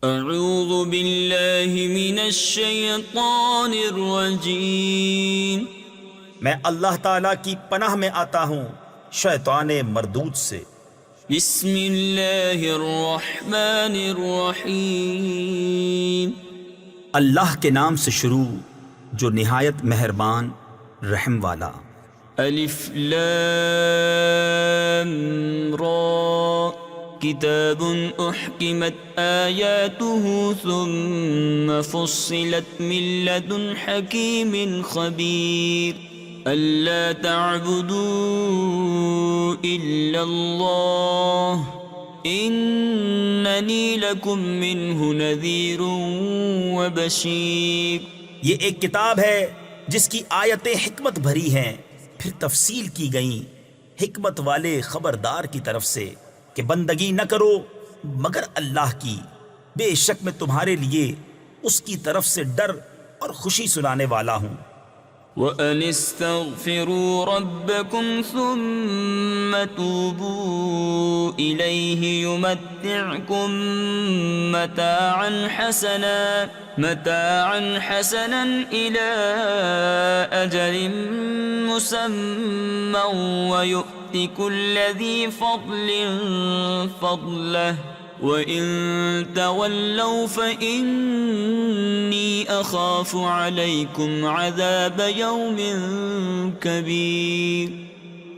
اعوذ باللہ من الشیطان الرجیم۔ میں اللہ تعالیٰ کی پناہ میں آتا ہوں شیطان مردود سے۔ بسم اللہ الرحمن الرحیم۔ اللہ کے نام سے شروع جو نہایت مہربان رحم والا۔ الف لام را کتاب احکمت آیاته ثم فصلت من لدن حکیم خبیر الا تعبدوا الا اللہ اننی لکم منہ نذیر وبشیر۔ یہ ایک کتاب ہے جس کی آیتیں حکمت بھری ہیں، پھر تفصیل کی گئیں حکمت والے خبردار کی طرف سے کہ بندگی نہ کرو مگر اللہ کی، بے شک میں تمہارے لیے اس کی طرف سے ڈر اور خوشی سنانے والا ہوں۔ وَأَنِ اسْتَغْفِرُوا رَبَّكُمْ ثُمَّ تُوبُوا إِلَيْهِ يُمَتِّعْكُمْ مَتَاعًا حَسَنًا إِلَىٰ أَجَلٍ مُّسَمًّى وَيُؤْتِ كُلَّ ذِي فَضْلٍ فَضْلَهُ وَإِن تَوَلَّوْا فَإِنِّي أَخَافُ عَلَيْكُمْ عَذَابَ يَوْمٍ كَبِيرٍ۔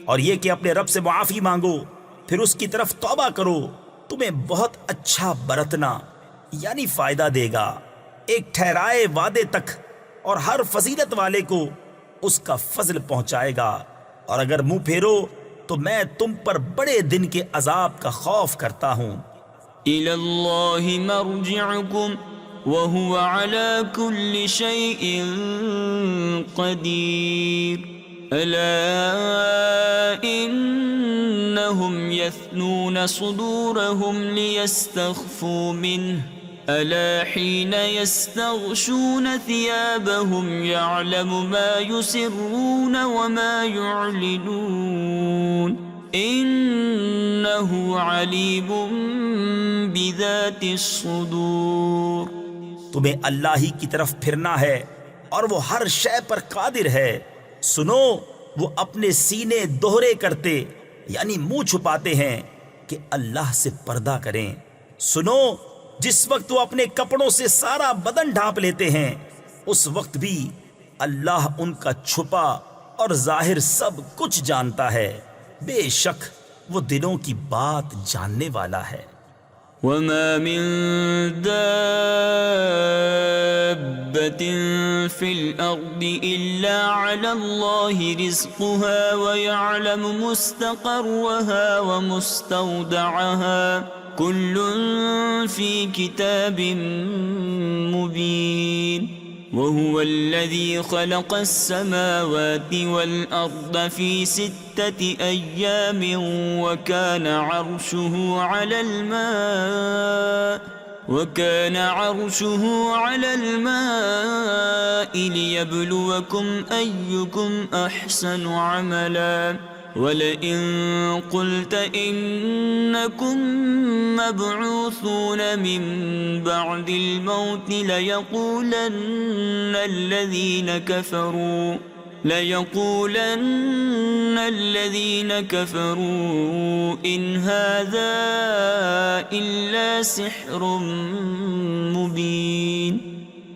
اور یہ کہ اپنے رب سے معافی مانگو پھر اس کی طرف توبہ کرو، تمہیں بہت اچھا برتنا یعنی فائدہ دے گا ایک ٹھہرائے وعدے تک، اور ہر فضیلت والے کو اس کا فضل پہنچائے گا، اور اگر منہ پھیرو تو میں تم پر بڑے دن کے عذاب کا خوف کرتا ہوں۔ إِلَى اللَّهِ مَرْجِعُكُمْ وَهُوَ عَلَى كُلِّ شَيْءٍ قَدِيرٌ أَلَا إِنَّهُمْ يَثْنُونَ صُدُورَهُمْ لِيَسْتَخْفُوا مِنْهُ أَلَا حِينَ يَسْتَغْشُونَ ثِيَابَهُمْ يَعْلَمُ مَا يُسِرُّونَ وَمَا يُعْلِنُونَ انہو علیم بذات الصدور۔ تمہیں اللہ ہی کی طرف پھرنا ہے اور وہ ہر شے پر قادر ہے۔ سنو، وہ اپنے سینے دوہرے کرتے یعنی منہ چھپاتے ہیں کہ اللہ سے پردہ کریں۔ سنو، جس وقت وہ اپنے کپڑوں سے سارا بدن ڈھانپ لیتے ہیں اس وقت بھی اللہ ان کا چھپا اور ظاہر سب کچھ جانتا ہے، بے شک وہ دلوں کی بات جاننے والا ہے۔ وَمَا مِن دَابَّةٍ فِي الْأَرْضِ إِلَّا عَلَى اللَّهِ رِزْقُهَا وَيَعْلَمُ مُسْتَقَرَّهَا وَمُسْتَوْدَعَهَا كُلٌّ فِي كِتَابٍ مُبِينٍ۔ وَهُوَ الَّذِي خَلَقَ السَّمَاوَاتِ وَالْأَرْضَ فِي 6 أَيَّامٍ وَكَانَ عَرْشُهُ عَلَى الْمَاءِ لِيَبْلُوَكُمْ أَيُّكُمْ أَحْسَنُ عَمَلًا وَلَئِن قُلْتَ إِنَّكُمْ مَبْعُوثُونَ مِنْ بَعْدِ الْمَوْتِ لَيَقُولَنَّ الَّذِينَ كَفَرُوا إِنْ هَذَا إِلَّا سِحْرٌ مُبِينٌ۔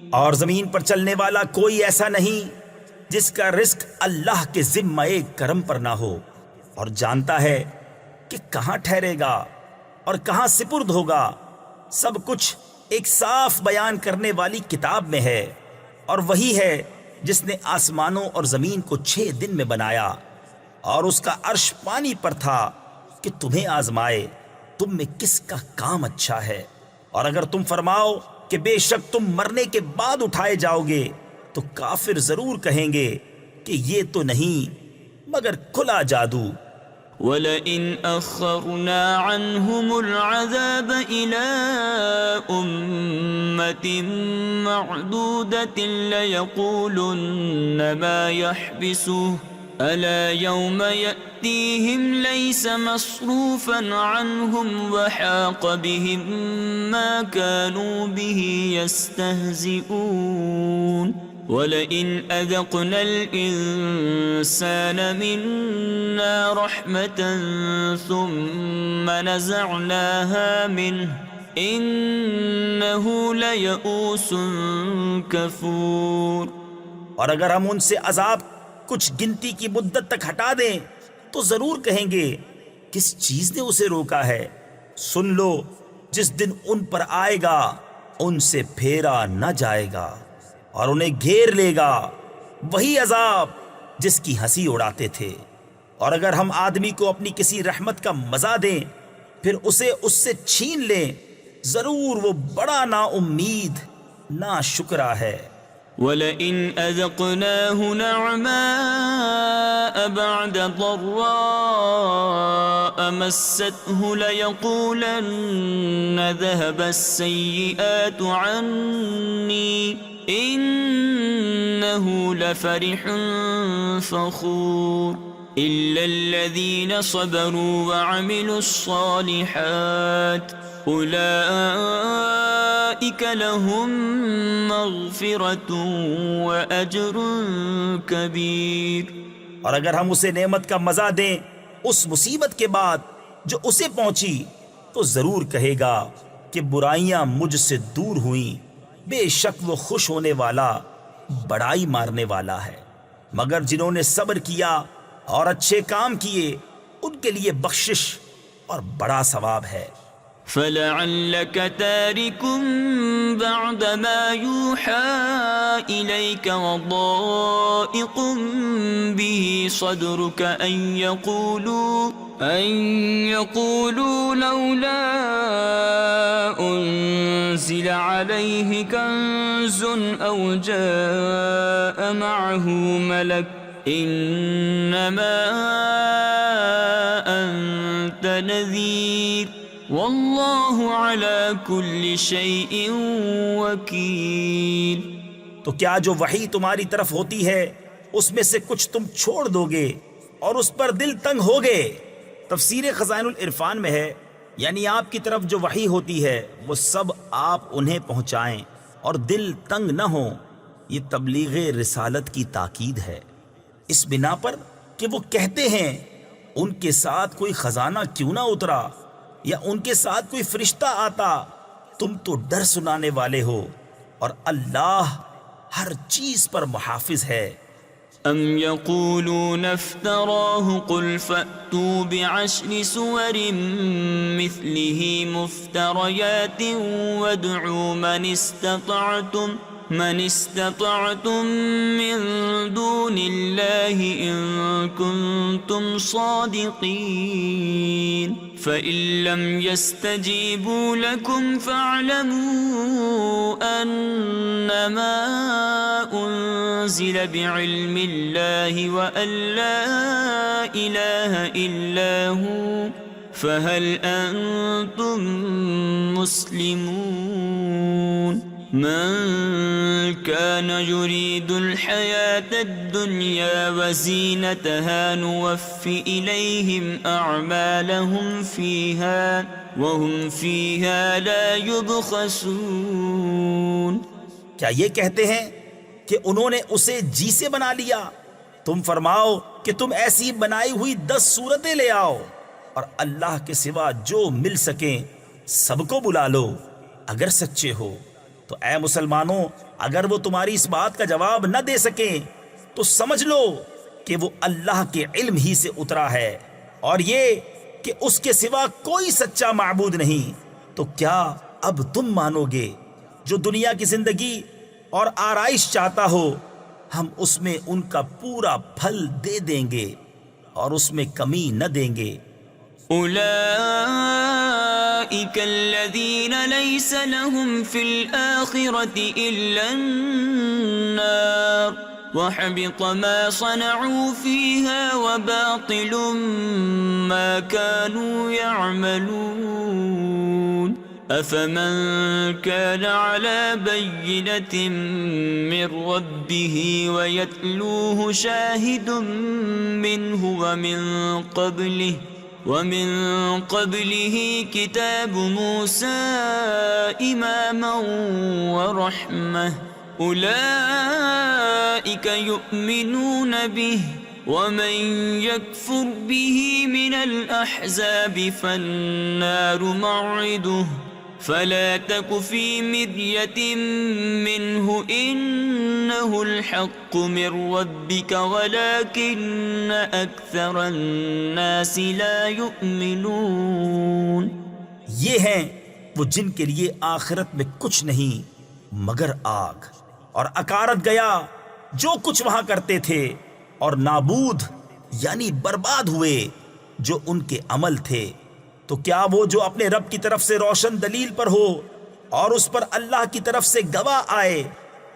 اور زمین پر چلنے والا کوئی ایسا نہیں جس کا رزق اللہ کے ذمہ کرم پر نہ ہو، اور جانتا ہے کہ کہاں ٹھہرے گا اور کہاں سپرد ہوگا، سب کچھ ایک صاف بیان کرنے والی کتاب میں ہے۔ اور وہی ہے جس نے آسمانوں اور زمین کو 6 دن میں بنایا، اور اس کا عرش پانی پر تھا کہ تمہیں آزمائے تم میں کس کا کام اچھا ہے۔ اور اگر تم فرماؤ کہ بے شک تم مرنے کے بعد اٹھائے جاؤ گے تو کافر ضرور کہیں گے کہ یہ تو نہیں مگر کھلا جادو۔ وَلَئِنْ أَخَّرْنَا عَنْهُمُ الْعَذَابَ إِلَىٰ أُمَّةٍ مَّعْدُودَةٍ لَيَقُولُنَّ مَا يَحْبِسُهُ ألا يوم يأتيهم ليس مصروفا عنهم وحاق بهم ما كانوا به يستهزئون ولئن أذقنا الإنسان منا رحمة ثم نزعناها منه إنه ليئوس كفور. اور اگر ہم ان سے عذاب کچھ گنتی کی مدت تک ہٹا دیں تو ضرور کہیں گے کس چیز نے اسے روکا ہے. سن لو جس دن ان پر آئے گا ان سے پھیرا نہ جائے گا اور انہیں گھیر لے گا وہی عذاب جس کی ہنسی اڑاتے تھے. اور اگر ہم آدمی کو اپنی کسی رحمت کا مزہ دیں پھر اسے اس سے چھین لیں ضرور وہ بڑا نا امید نا شکرا ہے. وَلَئِنْ أَذَقْنَاهُ نَعْمَاءَ بَعْدَ ضَرَّاءَ مَسَّتْهُ لَيَقُولَنَّ ذَهَبَ السَّيِّئَاتُ عَنِّي إِنَّهُ لَفَرِحٌ فَخُورٌ إِلَّا الَّذِينَ صَبَرُوا وَعَمِلُوا الصَّالِحَاتِ أولئك لهم مغفرة وأجر كبير. اور اگر ہم اسے نعمت کا مزہ دیں اس مصیبت کے بعد جو اسے پہنچی تو ضرور کہے گا کہ برائیاں مجھ سے دور ہوئیں. بے شک وہ خوش ہونے والا بڑائی مارنے والا ہے. مگر جنہوں نے صبر کیا اور اچھے کام کیے ان کے لیے بخشش اور بڑا ثواب ہے. فَلَعَلَّكَ تَارِكٌ بَعْدَ مَا يُوحَىٰ إِلَيْكَ وَضَائِقٌ بِهِ صَدْرُكَ أَن يَقُولُوا لَوْلَا أُنزِلَ عَلَيْهِ كَنزٌ أَوْ جَاءَ مَعَهُ مَلَكٌ إِنَّمَا أَنتَ نَذِيرٌ واللہ علی کل شیء وکیل. تو کیا جو وحی تمہاری طرف ہوتی ہے اس میں سے کچھ تم چھوڑ دو گے اور اس پر دل تنگ ہوگے؟ تفسیر خزائن العرفان میں ہے یعنی آپ کی طرف جو وحی ہوتی ہے وہ سب آپ انہیں پہنچائیں اور دل تنگ نہ ہوں. یہ تبلیغ رسالت کی تاکید ہے اس بنا پر کہ وہ کہتے ہیں ان کے ساتھ کوئی خزانہ کیوں نہ اترا یا ان کے ساتھ کوئی فرشتہ آتا. تم تو ڈر سنانے والے ہو اور اللہ ہر چیز پر محافظ ہے. ام یقولون افتراہ قل فأتوا بعشر سور مثلہ مفتریات وادعوا من استطعتم من دون اللہ ان کنتم صادقین فإن لم يستجيبوا لكم فاعلموا أنما أنزل بعلم الله وأن لا إله إلا هو فهل أنتم مسلمون. من كان يريد الحياة الدنيا وزينتها نوف إليهم أعمالهم فيها وهم فيها لا يبخسون. کیا یہ کہتے ہیں کہ انہوں نے اسے جی سے بنا لیا؟ تم فرماؤ کہ تم ایسی بنائی ہوئی 10 صورتیں لے آؤ اور اللہ کے سوا جو مل سکیں سب کو بلا لو اگر سچے ہو. تو اے مسلمانوں اگر وہ تمہاری اس بات کا جواب نہ دے سکیں تو سمجھ لو کہ وہ اللہ کے علم ہی سے اترا ہے اور یہ کہ اس کے سوا کوئی سچا معبود نہیں. تو کیا اب تم مانو گے؟ جو دنیا کی زندگی اور آرائش چاہتا ہو ہم اس میں ان کا پورا پھل دے دیں گے اور اس میں کمی نہ دیں گے. أولئك الذين ليس لهم في الآخرة إلا النار وحبط ما صنعوا فيها وباطل ما كانوا يعملون. أفمن كان على بينة من ربه ويتلوه شاهد منه ومن قبله كتاب موسى إماما ورحمة أولئك يؤمنون به ومن يكفر به من الأحزاب فالنار موعده فلا تك في مرية منه إنه الحق من ربك ولكن أكثر الناس لا يؤمنون. یہ ہیں وہ جن کے لیے آخرت میں کچھ نہیں مگر آگ، اور اکارت گیا جو کچھ وہاں کرتے تھے، اور نابود یعنی برباد ہوئے جو ان کے عمل تھے. تو کیا وہ جو اپنے رب کی طرف سے روشن دلیل پر ہو اور اس پر اللہ کی طرف سے گواہ آئے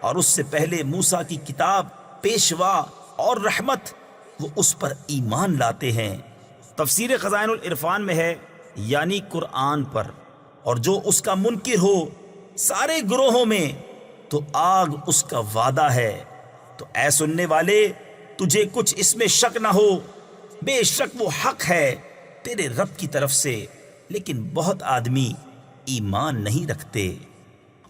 اور اس سے پہلے موسیٰ کی کتاب پیشوا اور رحمت، وہ اس پر ایمان لاتے ہیں. تفسیر خزائن العرفان میں ہے یعنی قرآن پر، اور جو اس کا منکر ہو سارے گروہوں میں تو آگ اس کا وعدہ ہے. تو اے سننے والے تجھے کچھ اس میں شک نہ ہو، بے شک وہ حق ہے تیرے رب کی طرف سے، لیکن بہت آدمی ایمان نہیں رکھتے.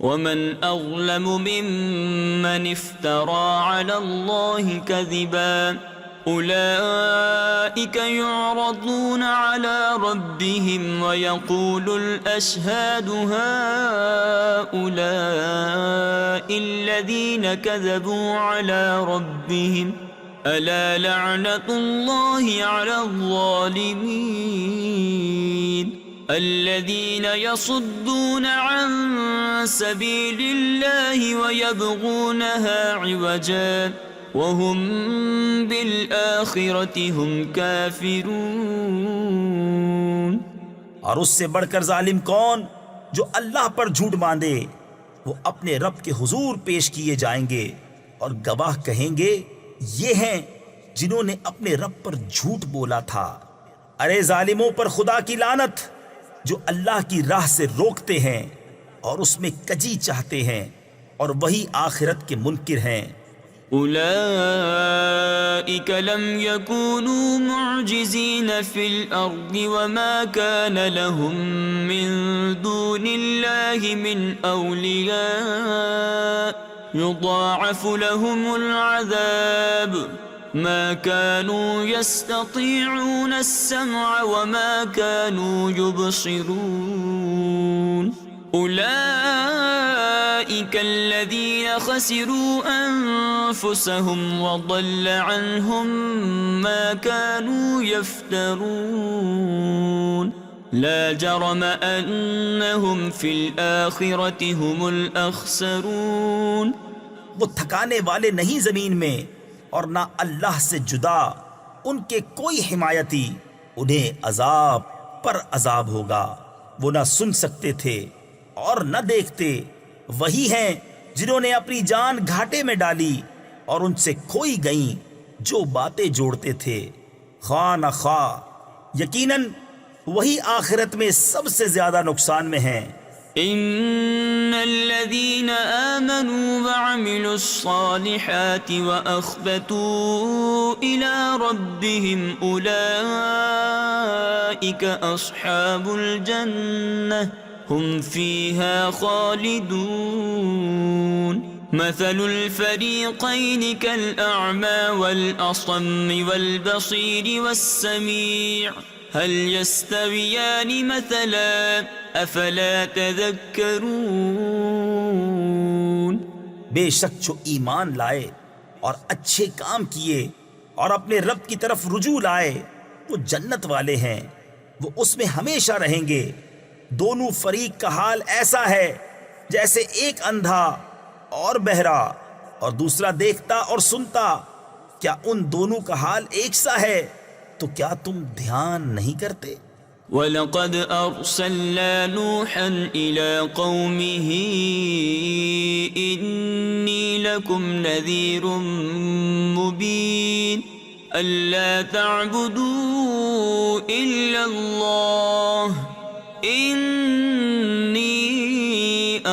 ومن أظلم ممن افترى على الله كذبا أولئك يعرضون على ربهم ويقول الأشهاد هؤلاء الذين كذبوا على ربهم ألا لعنة الله على الظالمين الذين يصدون عن سبيل الله ويبغونها عوجا وهم بالآخرة هم كافرون. اور اس سے بڑھ کر ظالم کون جو اللہ پر جھوٹ باندھے؟ وہ اپنے رب کے حضور پیش کیے جائیں گے اور گواہ کہیں گے یہ ہیں جنہوں نے اپنے رب پر جھوٹ بولا تھا. ارے ظالموں پر خدا کی لعنت جو اللہ کی راہ سے روکتے ہیں اور اس میں کجی چاہتے ہیں اور وہی آخرت کے منکر ہیں. أولئك لم يكونوا معجزين في الأرض وما كان لهم من دون الله من أولياء يضاعف لهم العذاب ما كانوا يستطيعون السمع وما كانوا يبصرون. أولئك الذين خسروا أنفسهم وضل عنهم ما كانوا يفترون. لا جرم أنهم في الآخرة هم الأخسرون. وہ تھکانے والے نہیں زمین میں اور نہ اللہ سے جدا ان کے کوئی حمایتی. انہیں عذاب پر عذاب ہوگا. وہ نہ سن سکتے تھے اور نہ دیکھتے. وہی ہیں جنہوں نے اپنی جان گھاٹے میں ڈالی اور ان سے کھوئی گئیں جو باتیں جوڑتے تھے خواہ نہ خواہ. یقیناً وہی آخرت میں سب سے زیادہ نقصان میں ہیں. ان الذين آمنوا وعملوا الصالحات وأخبتوا إلى ربهم أولئك أصحاب الجنة هم فيها خالدون. مثل الفريقين كالأعمى والأصم والبصير والسميع هل يستويان مثلا افلا تذكرون. بے شک جو ایمان لائے اور اچھے کام کیے اور اپنے رب کی طرف رجوع لائے وہ جنت والے ہیں، وہ اس میں ہمیشہ رہیں گے. دونوں فریق کا حال ایسا ہے جیسے ایک اندھا اور بہرا اور دوسرا دیکھتا اور سنتا. کیا ان دونوں کا حال ایک سا ہے؟ تو کیا تم دھیان نہیں کرتے؟ وَلَقَدْ أَرْسَلْنَا نُوحًا إِلَىٰ قَوْمِهِ إِنِّي لَكُمْ نَذِيرٌ مُّبِينٌ أَلَّا تَعْبُدُوا إِلَّا اللَّهَ إِنِّي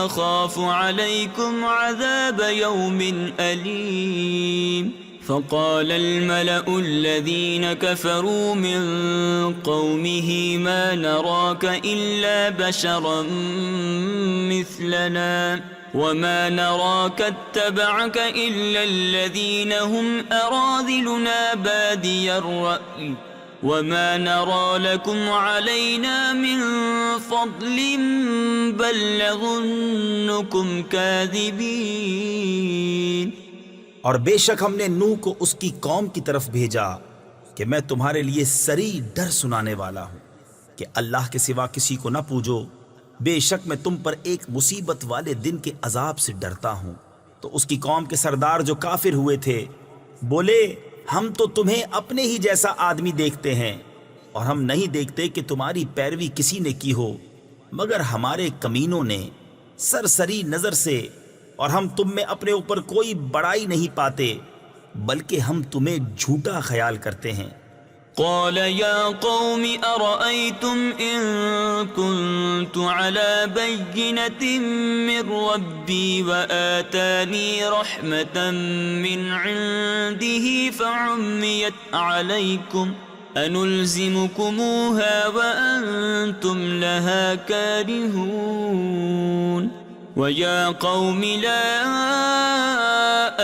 أخاف عليكم عذاب يوم أليم فقال الملأ الذين كفروا من قومه ما نراك إلا بشرا مثلنا وما نراك اتبعك إلا الذين هم أراذلنا بادي الرأي وما نرى لكم علينا من فضل بل نظنكم كاذبين. اور بے شک ہم نے نوح کو اس کی قوم کی طرف بھیجا کہ میں تمہارے لیے سری ڈر سنانے والا ہوں کہ اللہ کے سوا کسی کو نہ پوجو. بے شک میں تم پر ایک مصیبت والے دن کے عذاب سے ڈرتا ہوں. تو اس کی قوم کے سردار جو کافر ہوئے تھے بولے ہم تو تمہیں اپنے ہی جیسا آدمی دیکھتے ہیں اور ہم نہیں دیکھتے کہ تمہاری پیروی کسی نے کی ہو مگر ہمارے کمینوں نے سرسری نظر سے، اور ہم تم میں اپنے اوپر کوئی بڑائی نہیں پاتے بلکہ ہم تمہیں جھوٹا خیال کرتے ہیں. قال يا قوم أرأيتم إن كنت على بينة من ربي وآتاني رحمة من عنده فعميت عليكم أنلزمكموها وأنتم لها كارهون. ويا قوم لا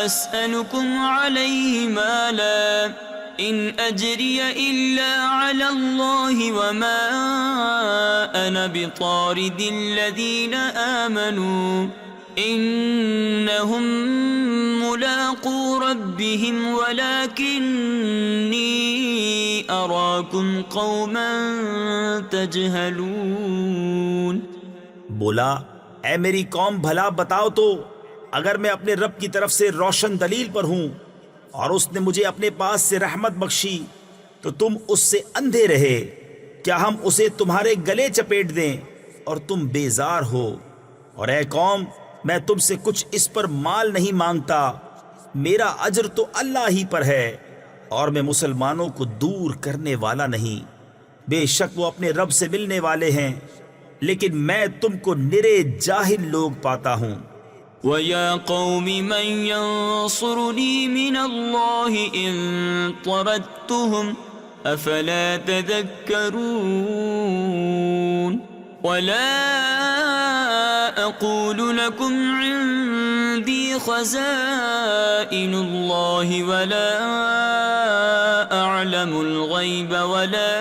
أسألكم عليه مالا إن أجري إلا على الله وما أنا بطارد الذين آمنوا إنهم ملاقو ربهم ولكني أراكم قوما تجهلون. بولا اے میری قوم بھلا بتاؤ تو اگر میں اپنے رب کی طرف سے روشن دلیل پر ہوں اور اس نے مجھے اپنے پاس سے رحمت بخشی تو تم اس سے اندھے رہے، کیا ہم اسے تمہارے گلے چپیٹ دیں اور تم بیزار ہو؟ اور اے قوم میں تم سے کچھ اس پر مال نہیں مانگتا، میرا اجر تو اللہ ہی پر ہے اور میں مسلمانوں کو دور کرنے والا نہیں. بے شک وہ اپنے رب سے ملنے والے ہیں لیکن میں تم کو نرے جاہل لوگ پاتا ہوں. وَيَا قَوْمِ مَنْ يَنصُرُنِي مِنَ اللَّهِ إِن طَرَدتُّهُمْ أَفَلَا تَذَكَّرُونَ. وَلَا أَقُولُ لَكُمْ عِنْدِي خَزَائِنُ اللَّهِ وَلَا أَعْلَمُ الْغَيْبَ وَلَا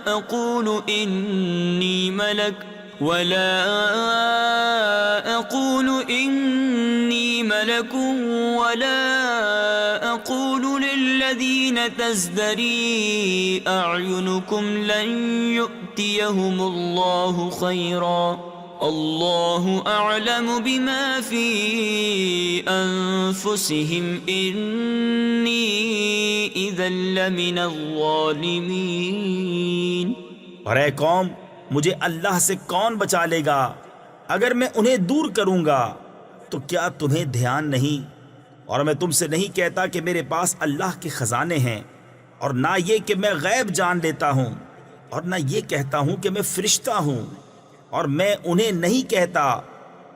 أَقُولُ إِنِّي مَلَكٌ ولا أقول للذين تزدري أعينكم لن يؤتيهم الله خيرا الله أعلم بما في أنفسهم إني إذا لمن الظالمين. اور اے قوم مجھے اللہ سے کون بچا لے گا؟ اگر میں انہیں دور کروں گا تو کیا تمہیں دھیان نہیں؟ اور میں تم سے نہیں کہتا کہ میرے پاس اللہ کے خزانے ہیں، اور نہ یہ کہ میں غیب جان لیتا ہوں، اور نہ یہ کہتا ہوں کہ میں فرشتہ ہوں، اور میں انہیں نہیں کہتا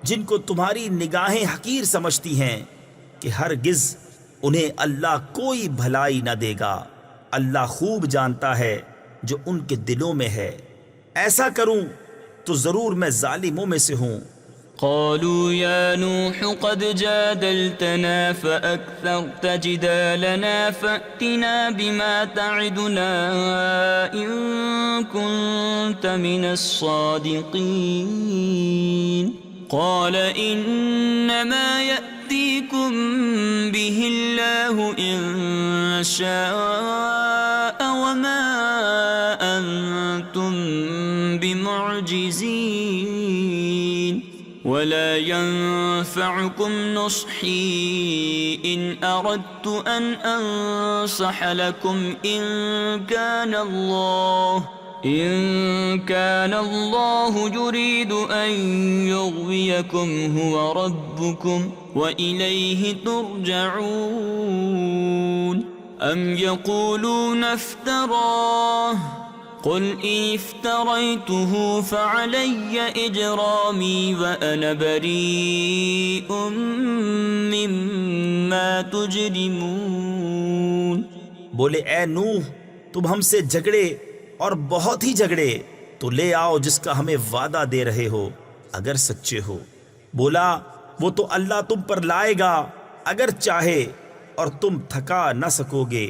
جن کو تمہاری نگاہیں حقیر سمجھتی ہیں کہ ہرگز انہیں اللہ کوئی بھلائی نہ دے گا. اللہ خوب جانتا ہے جو ان کے دلوں میں ہے. ایسا کروں تو ضرور میں ظالموں میں سے ہوں. قالوا يا نوح قد جادلتنا فأكثرت جدالنا فأتنا بما تعدنا إن كنت من الصادقين. قال إنما يأتيكم به الله إن شاء وما أنتم بمعجزين ولا ينفعكم نصحي إن أردت أن أنصح لكم إن كان الله يريد أن يغويكم هو ربكم وإليه ترجعون. أم يقولون افتراه قل إن افتريته فعلي إجرامي وأنا بريء مما تجرمون۔ بولے اے نوح، تم ہم سے جھگڑے اور بہت ہی جھگڑے تو لے آؤ جس کا ہمیں وعدہ دے رہے ہو اگر سچے ہو۔ بولا وہ تو اللہ تم پر لائے گا اگر چاہے، اور تم تھکا نہ سکو گے،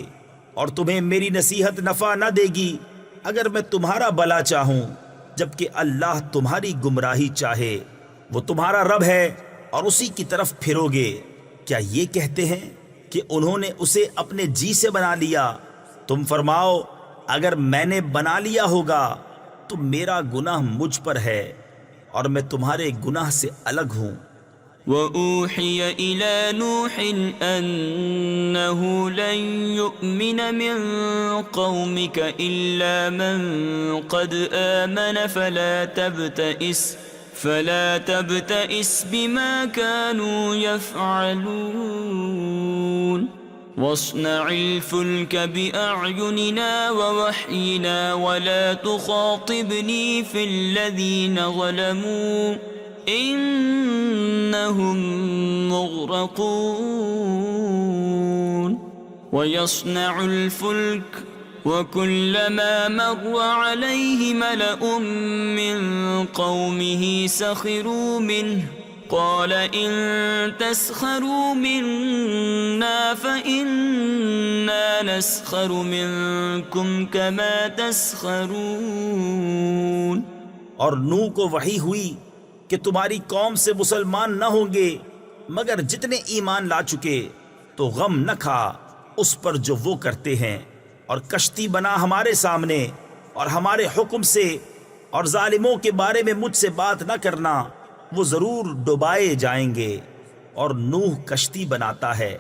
اور تمہیں میری نصیحت نفع نہ دے گی اگر میں تمہارا بھلا چاہوں، جبکہ اللہ تمہاری گمراہی چاہے۔ وہ تمہارا رب ہے اور اسی کی طرف پھرو گے۔ کیا یہ کہتے ہیں کہ انہوں نے اسے اپنے جی سے بنا لیا؟ تم فرماؤ اگر میں نے بنا لیا ہوگا تو میرا گناہ مجھ پر ہے اور میں تمہارے گناہ سے الگ ہوں۔ وَأُوحِيَ إِلَى نُوحٍ أَنَّهُ لَن يُؤْمِنَ مِن قَوْمِكَ إِلَّا مَن قَدْ آمَنَ فَلَا تَبْتَئِسْ بِمَا كَانُوا يَفْعَلُونَ وَاصْنَعِ الْفُلْكَ بِأَعْيُنِنَا وَوَحْيِنَا وَلَا تُخَاطِبْنِي فِي الَّذِينَ ظَلَمُوا إِنَّهُمْ مُغْرَقُونَ وَيَصْنَعُ الْفُلْكَ وَكُلَّمَا مَرَّ عَلَيْهِ مَلَأٌ مِّن قَوْمِهِ سَخِرُوا مِنْهُ قَالَ إِن تَسْخَرُوا مِنَّا فَإِنَّا نَسْخَرُ مِنكُمْ كَمَا تَسْخَرُونَ۔ اور نوح کو وحی ہوئی کہ تمہاری قوم سے مسلمان نہ ہوں گے مگر جتنے ایمان لا چکے، تو غم نہ کھا اس پر جو وہ کرتے ہیں، اور کشتی بنا ہمارے سامنے اور ہمارے حکم سے، اور ظالموں کے بارے میں مجھ سے بات نہ کرنا، وہ ضرور ڈبائے جائیں گے۔ اور نوح کشتی بناتا ہے،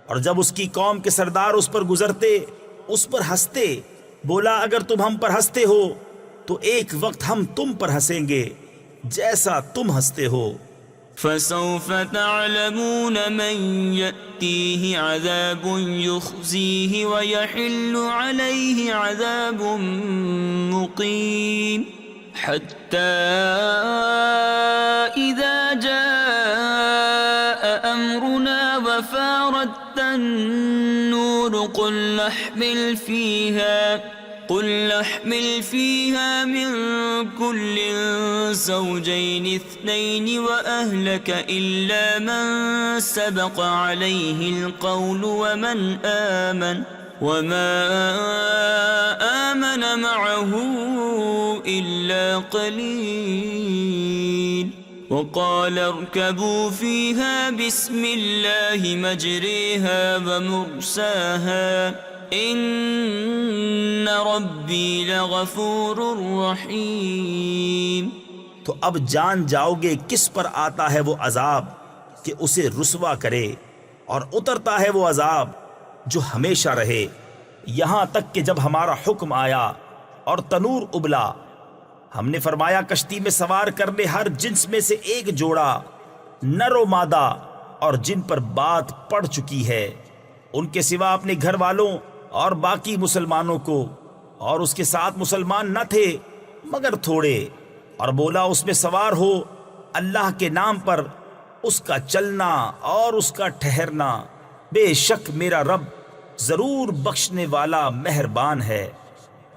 اور جب اس کی قوم کے سردار اس پر گزرتے اس پر ہنستے، بولا اگر تم ہم پر ہنستے ہو تو ایک وقت ہم تم پر ہنسیں گے جیسا تم ہنستے ہو۔ فسوف تعلمون من يأتيه عذاب يخزيه ويحل عليه عذاب مقيم حتى إذا جاء أمرنا وفارت النور قل نحمل فيها من كل زوجين اثنين وأهلك إلا من سبق عليه القول وما آمن معه إلا قليل وقال اركبوا فيها بسم الله مجريها ومرساها ان ربی لغفور رحیم۔ تو اب جان جاؤ گے کس پر آتا ہے وہ عذاب کہ اسے رسوا کرے، اور اترتا ہے وہ عذاب جو ہمیشہ رہے، یہاں تک کہ جب ہمارا حکم آیا اور تنور ابلا، ہم نے فرمایا کشتی میں سوار کر لے ہر جنس میں سے ایک جوڑا، نر و مادہ، اور جن پر بات پڑ چکی ہے، ان کے سوا اپنے گھر والوں اور باقی مسلمانوں کو، اور اس کے ساتھ مسلمان نہ تھے مگر تھوڑے، اور بولا اس میں سوار ہو اللہ کے نام پر، اس کا چلنا اور اس کا ٹھہرنا، بے شک میرا رب ضرور بخشنے والا مہربان ہے۔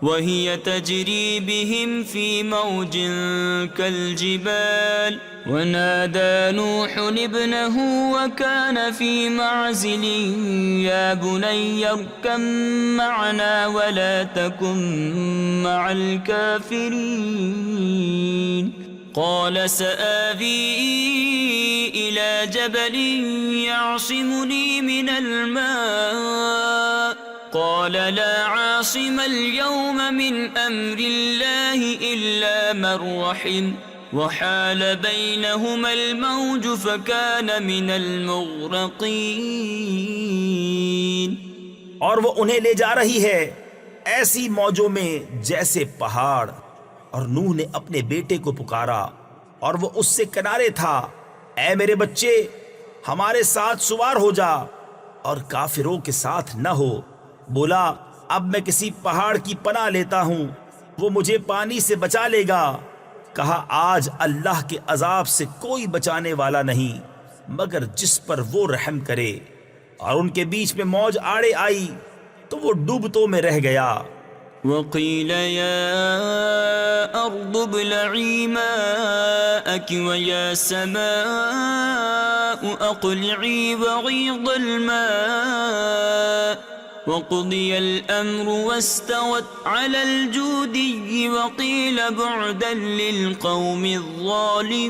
وَهِيَ تَجْرِي بِهِمْ فِي مَوْجٍ كَالْجِبَالِ وَنَادَى نُوحٌ ابْنَهُ وَكَانَ فِي مَعْزِلٍ يَا بُنَيَّ ارْكَب مَّعَنَا وَلَا تَكُن مَّعَ الْكَافِرِينَ قَالَ سَآوِي إِلَى جَبَلٍ يَعْصِمُنِي مِنَ الْمَاءِ قال لا عاصم اليوم من أمر الله إلا من رحم وحال بينهما الموج فكان من المغرقين۔ اور وہ انہیں لے جا رہی ہے ایسی موجوں میں جیسے پہاڑ، اور نوح نے اپنے بیٹے کو پکارا اور وہ اس سے کنارے تھا، اے میرے بچے ہمارے ساتھ سوار ہو جا اور کافروں کے ساتھ نہ ہو۔ بولا اب میں کسی پہاڑ کی پناہ لیتا ہوں وہ مجھے پانی سے بچا لے گا۔ کہا آج اللہ کے عذاب سے کوئی بچانے والا نہیں مگر جس پر وہ رحم کرے۔ اور ان کے بیچ میں موج آڑے آئی تو وہ ڈوبتوں میں رہ گیا۔ وقيل يا أرض ابلعي ماءك ويا سماء أقلعي وغيض الماء وقضي الأمر واستوت على الجودي وقيل بعدا للقوم الظالمين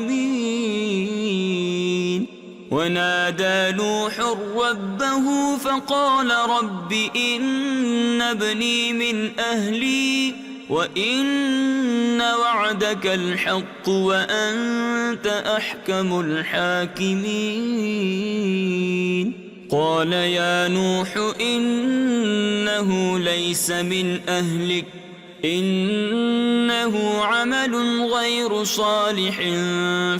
ونادى نوح ربه فقال رب إن ابني من أهلي وإن وعدك الحق وأنت أحكم الحاكمين قال يا نوح إنه ليس من أهلك إنه عمل غير صالح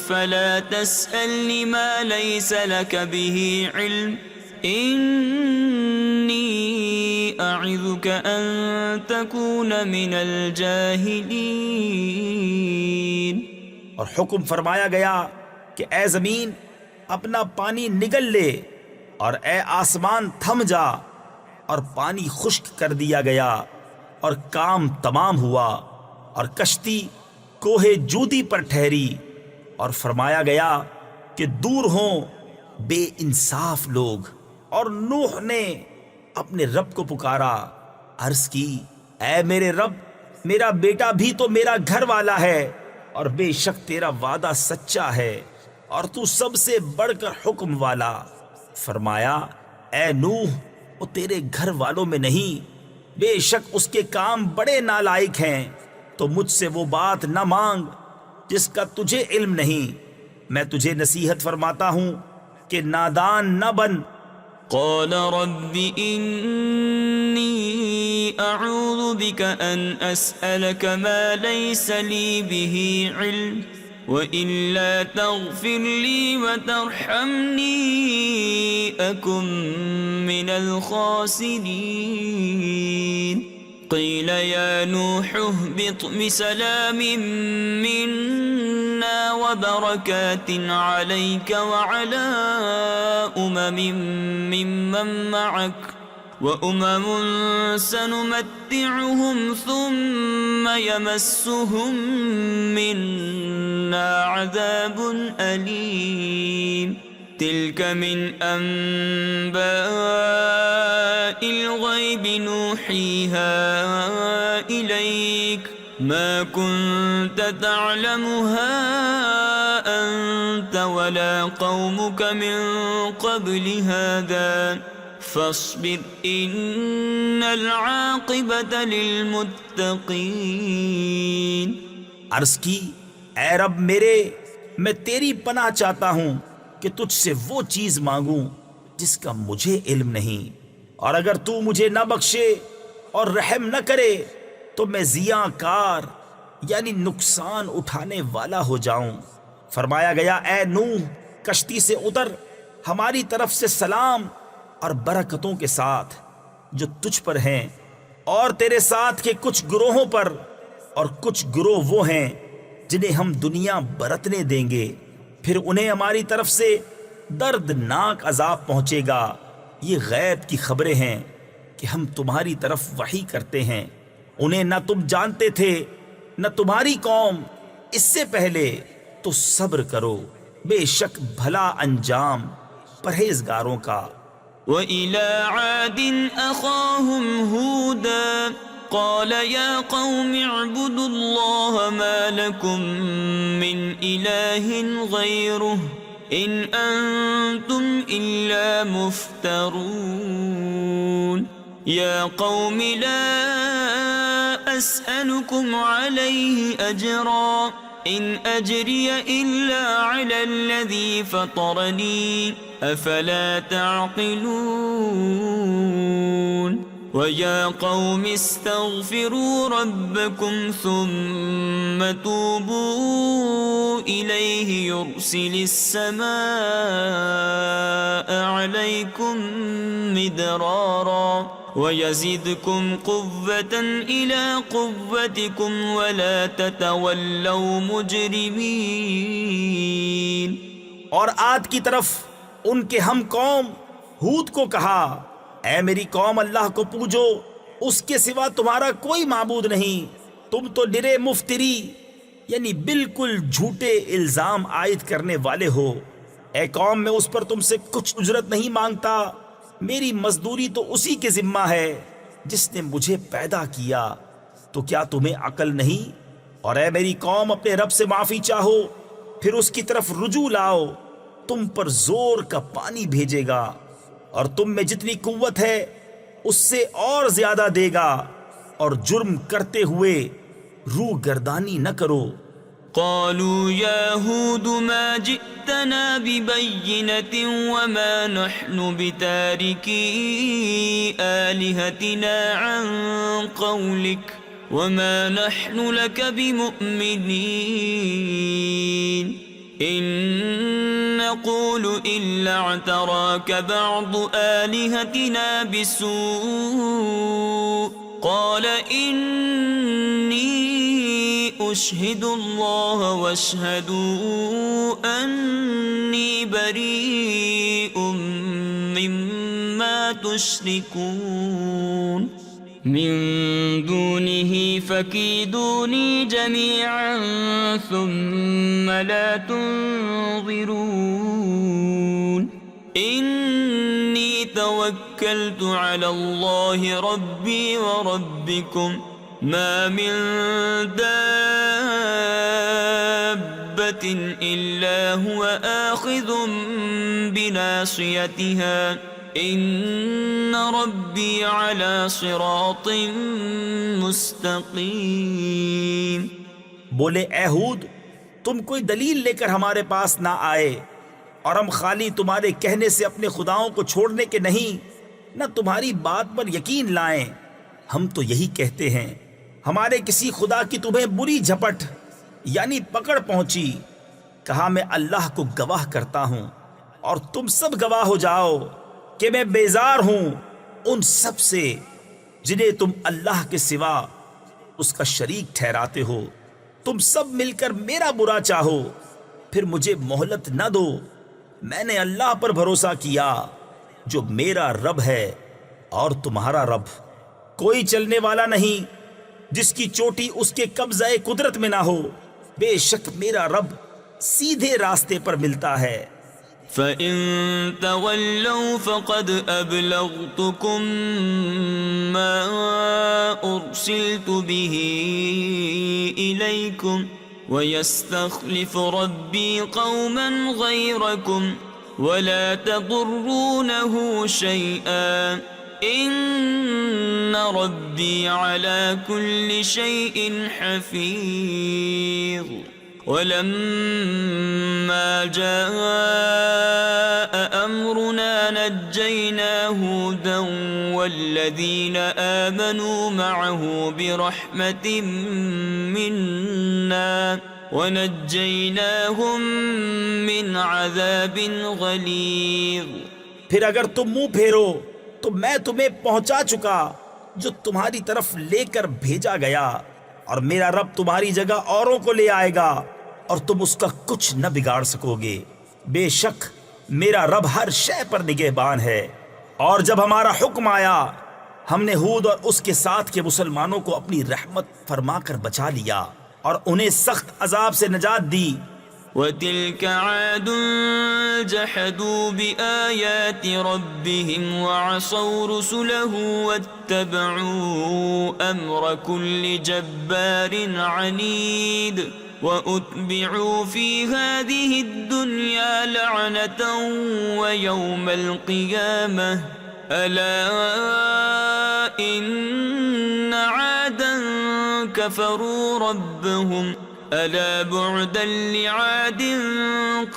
فلا تسألني ما ليس لك به علم إني أعظك أن تكون من الجاهلين۔ اور حکم فرمایا گیا کہ اے زمین اپنا پانی نگل لے اور اے آسمان تھم جا، اور پانی خشک کر دیا گیا اور کام تمام ہوا، اور کشتی کوہ جودی پر ٹھہری، اور فرمایا گیا کہ دور ہوں بے انصاف لوگ۔ اور نوح نے اپنے رب کو پکارا، عرض کی اے میرے رب، میرا بیٹا بھی تو میرا گھر والا ہے، اور بے شک تیرا وعدہ سچا ہے اور تو سب سے بڑھ کر حکم والا۔ فرمایا اے نوح، وہ تیرے گھر والوں میں نہیں، بے شک اس کے کام بڑے نالائق ہیں، تو مجھ سے وہ بات نہ مانگ جس کا تجھے علم نہیں۔ میں تجھے نصیحت فرماتا ہوں کہ نادان نہ بن۔ قال رب إني أعوذ بك أن أسألك ما ليس لي به علم وإلا تغفر لي وترحمني أكن من الخاسرين قيل يا نوح اهبط بسلام منا وبركات عليك وعلى ممن معك وأمم سنمتعهم ثم يمسهم منا عذاب أليم تلك من أنباء الغيب نوحيها إليك ما كنت تعلمها أنت ولا قومك من قبل هذا فاصبر إن العاقبة للمتقين۔ عرض کی اے رب میرے، میں تیری پناہ چاہتا ہوں کہ تجھ سے وہ چیز مانگوں جس کا مجھے علم نہیں، اور اگر تو مجھے نہ بخشے اور رحم نہ کرے تو میں زیاں کار یعنی نقصان اٹھانے والا ہو جاؤں۔ فرمایا گیا اے نوح، کشتی سے اتر، ہماری طرف سے سلام اور برکتوں کے ساتھ جو تجھ پر ہیں اور تیرے ساتھ کے کچھ گروہوں پر، اور کچھ گروہ وہ ہیں جنہیں ہم دنیا برتنے دیں گے، پھر انہیں ہماری طرف سے دردناک عذاب پہنچے گا۔ یہ غیب کی خبریں ہیں کہ ہم تمہاری طرف وحی کرتے ہیں، انہیں نہ تم جانتے تھے نہ تمہاری قوم اس سے پہلے، تو صبر کرو، بے شک بھلا انجام پرہیزگاروں کا۔ وَإِلَىٰ عَادٍ أَخَاهُمْ هُودًا قَالَ يَا قَوْمِ اعْبُدُوا اللَّهَ مَا لَكُم مِّنْ إِلَٰهٍ غَيْرُهُ إِنْ أَنتُمْ إِلَّا مُفْتَرُونَ يَا قَوْمِ لَا أَسْأَلُكُمْ عَلَيْهِ أَجْرًا إِنْ أَجْرِيَ إِلَّا عَلَى الَّذِي فَطَرَنِي أَفَلَا تَعْقِلُونَ وَيَا قَوْمِ اسْتَغْفِرُوا رَبَّكُمْ ثُمَّ تُوبُوا إِلَيْهِ يُرْسِلِ السَّمَاءَ عَلَيْكُمْ مِدْرَارًا وَيَزِدْكُمْ قُوَّةً إِلَى قُوَّتِكُمْ وَلَا تَتَوَلَّوْا مُجْرِمِينَ۔ اور عاد کی طرف ان کے ہم قوم ہود کو کہا، اے میری قوم، اللہ کو پوجو، اس کے سوا تمہارا کوئی معبود نہیں، تم تو نرے مفتری یعنی بالکل جھوٹے الزام عائد کرنے والے ہو۔ اے قوم، میں اس پر تم سے کچھ اجرت نہیں مانگتا، میری مزدوری تو اسی کے ذمہ ہے جس نے مجھے پیدا کیا، تو کیا تمہیں عقل نہیں؟ اور اے میری قوم، اپنے رب سے معافی چاہو، پھر اس کی طرف رجوع لاؤ، تم پر زور کا پانی بھیجے گا اور تم میں جتنی قوت ہے اس سے اور زیادہ دے گا، اور جرم کرتے ہوئے روح گردانی نہ کرو۔ قالوا يا هود ما جئتنا ببينة وما نحن بتاركي آلهتنا عن قولك وما نحن لك بمؤمنين إن نقول إلا اعتراك بعض آلهتنا بسوء قال إني أشهد الله واشهدوا أني بريء مما تشركون من دونه فكيدوني جميعا ثم لا تنظرون إني توكلت على الله ربي وربكم ما من دابة إلا هو آخذ بناصيتها إن ربي على صراط مستقيم۔ بولے اے ہود، تم کوئی دلیل لے کر ہمارے پاس نہ آئے، اور ہم خالی تمہارے کہنے سے اپنے خداؤں کو چھوڑنے کے نہیں، نہ تمہاری بات پر یقین لائیں۔ ہم تو یہی کہتے ہیں، ہمارے کسی خدا کی تمہیں بری جھپٹ یعنی پکڑ پہنچی۔ کہا میں اللہ کو گواہ کرتا ہوں اور تم سب گواہ ہو جاؤ کہ میں بیزار ہوں ان سب سے جنہیں تم اللہ کے سوا اس کا شریک ٹھہراتے ہو۔ تم سب مل کر میرا برا چاہو، پھر مجھے مہلت نہ دو۔ میں نے اللہ پر بھروسہ کیا جو میرا رب ہے اور تمہارا رب۔ کوئی چلنے والا نہیں جس کی چوٹی اس کے قبضہ قدرت میں نہ ہو۔ بے شک میرا رب سیدھے راستے پر ملتا ہے۔ فَإِن تَوَلَّوْا فَقَدْ أَبْلَغْتُكُم مَّا أُرْسِلْتُ بِهِ إِلَيْكُمْ وَيَسْتَخْلِفُ رَبِّي قَوْمًا غَيْرَكُمْ وَلَا تَضُرُّونَهُ شَيْئًا إِنَّ رَبِّي عَلَى كُلِّ شَيْءٍ حَفِيظٌ۔ وَلَمَّا جَاءَ أَمْرُنَا نَجَّيْنَا هُودًا وَالَّذِينَ آمَنُوا مَعَهُ بِرَحْمَةٍ مِّنَّا وَنَجَّيْنَاهُم مِّنْ عَذَابٍ غَلِيظٍ۔ پھر اگر تم منہ پھیرو تو میں تمہیں پہنچا چکا جو تمہاری طرف لے کر بھیجا گیا، اور میرا رب تمہاری جگہ اوروں کو لے آئے گا اور تم اس کا کچھ نہ بگاڑ سکو گے۔ بے شک میرا رب ہر شے پر نگہبان ہے۔ اور جب ہمارا حکم آیا، ہم نے ہود اور اس کے ساتھ کے مسلمانوں کو اپنی رحمت فرما کر بچا لیا اور انہیں سخت عذاب سے نجات دی۔ وَتِلْكَ عَادٌ جَحَدُوا بِآيَاتِ رَبِّهِمْ وَعَصَوْا رُسُلَهُ وَاتَّبَعُوا أَمْرَ كُلِّ جَبَّارٍ عَنِيدٍ وَأُتْبِعُوا فِي هَذِهِ الدُّنْيَا لَعْنَةً وَيَوْمَ الْقِيَامَةِ أَلَا إِنَّ عَادًا كَفَرُوا رَبَّهُمْ أَلَا بُعْدًا لِعَادٍ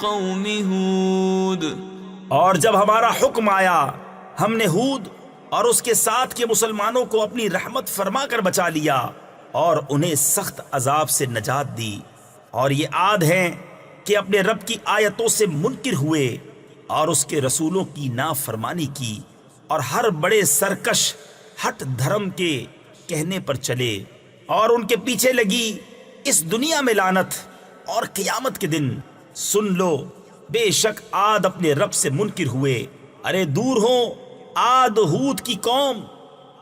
قَوْمِ ہود۔ اور جب ہمارا حکم آیا، ہم نے ہود اور اس کے ساتھ کے مسلمانوں کو اپنی رحمت فرما کر بچا لیا اور انہیں سخت عذاب سے نجات دی۔ اور یہ عاد ہیں کہ اپنے رب کی آیتوں سے منکر ہوئے اور اس کے رسولوں کی نافرمانی کی اور ہر بڑے سرکش ہٹ دھرم کے کہنے پر چلے، اور ان کے پیچھے لگی اس دنیا میں لعنت اور قیامت کے دن۔ سن لو، بے شک عاد اپنے رب سے منکر ہوئے، ارے دور ہوں عاد ہود کی قوم۔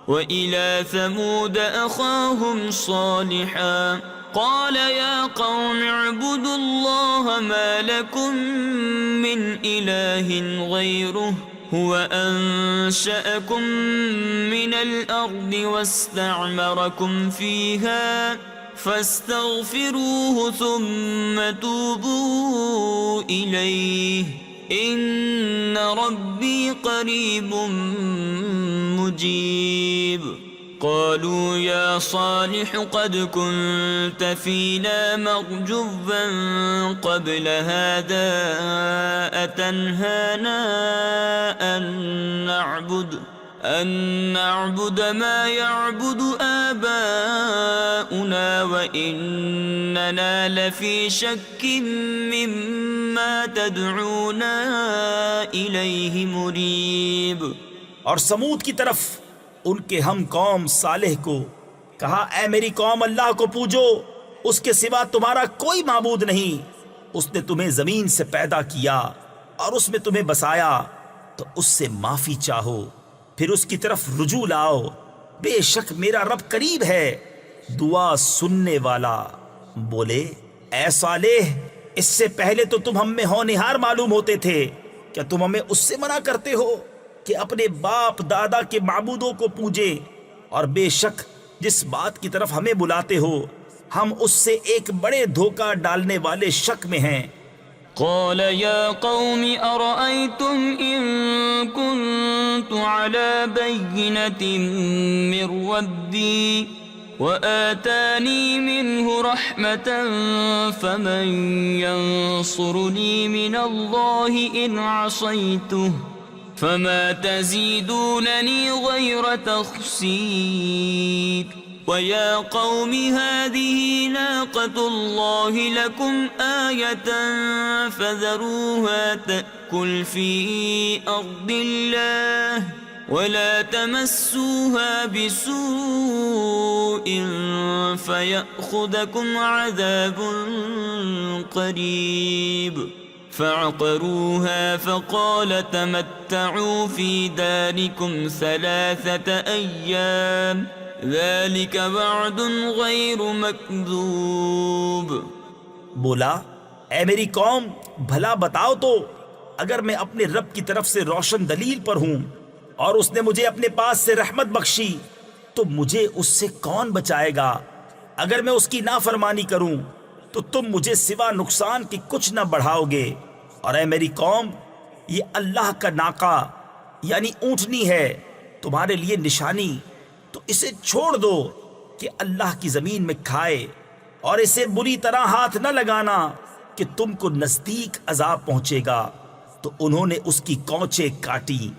وإلى ثمود أخاهم صالحا قال يا قوم اعبدوا الله ما لكم من إله غيره هو أنشأكم من الأرض واستعمركم فيها فاستغفروه ثم توبوا إليه إن ربي قريب مجيب۔ قالوا يا صالح قد كنت فينا مرجوا قبل هذا أتنهانا أن نعبد ما يعبد آباؤنا وإننا لفي شك مما تدعونا إليه مريب۔ اور سمود کی طرف ان کے ہم قوم صالح کو کہا، اے میری قوم، اللہ کو پوجو، اس کے سوا تمہارا کوئی معبود نہیں۔ اس نے تمہیں زمین سے پیدا کیا اور اس میں تمہیں بسایا، تو اس سے معافی چاہو، پھر اس کی طرف رجوع لاؤ، بے شک میرا رب قریب ہے، دعا سننے والا۔ بولے، اے صالح، اس سے پہلے تو تم ہم میں ہونہار معلوم ہوتے تھے، کیا تم ہمیں اس سے منع کرتے ہو کہ اپنے باپ دادا کے معبودوں کو پوجے؟ اور بے شک جس بات کی طرف ہمیں بلاتے ہو ہم اس سے ایک بڑے دھوکہ ڈالنے والے شک میں ہیں۔ قال يا قوم أرأيتم إن كنت على بينة من ربي وآتاني منه رحمة فمن ينصرني من الله إن عصيته فما تزيدونني غير تخسير۔ ويا قوم هذه ناقة الله لكم آية فذروها تأكل في أرض الله ولا تمسوها بسوء فيأخذكم عذاب قريب۔ فعقروها فقال تمتعوا في داركم 3 أيام ذلك وعد غیر مکذوب۔ بولا، اے میری قوم، بھلا بتاؤ تو، اگر میں اپنے رب کی طرف سے روشن دلیل پر ہوں اور اس نے مجھے اپنے پاس سے رحمت بخشی تو مجھے اس سے کون بچائے گا؟ اگر میں اس کی نافرمانی کروں تو تم مجھے سوا نقصان کی کچھ نہ بڑھاؤ گے۔ اور اے میری قوم، یہ اللہ کا ناقہ یعنی اونٹنی ہے تمہارے لیے نشانی، تو اسے چھوڑ دو کہ اللہ کی زمین میں کھائے، اور اسے بری طرح ہاتھ نہ لگانا کہ تم کو نزدیک عذاب پہنچے گا۔ تو انہوں نے اس کی کونچیں کاٹی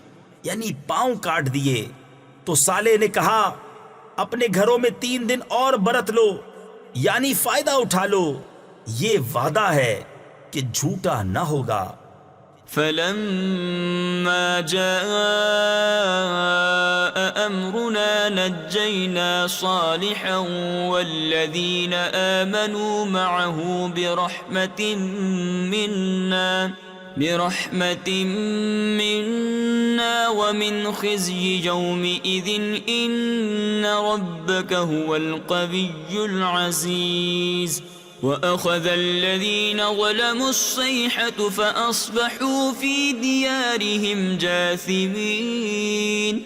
یعنی پاؤں کاٹ دیے۔ تو صالح نے کہا، اپنے گھروں میں 3 دن اور برت لو یعنی فائدہ اٹھا لو، یہ وعدہ ہے کہ جھوٹا نہ ہوگا۔ فلما جاء أمرنا نجينا صالحا والذين آمنوا معه برحمة منا ومن خزي يومئذ إن ربك هو القوي العزيز۔ وأخذ الذين ظلموا الصيحة فأصبحوا في ديارهم جاثمين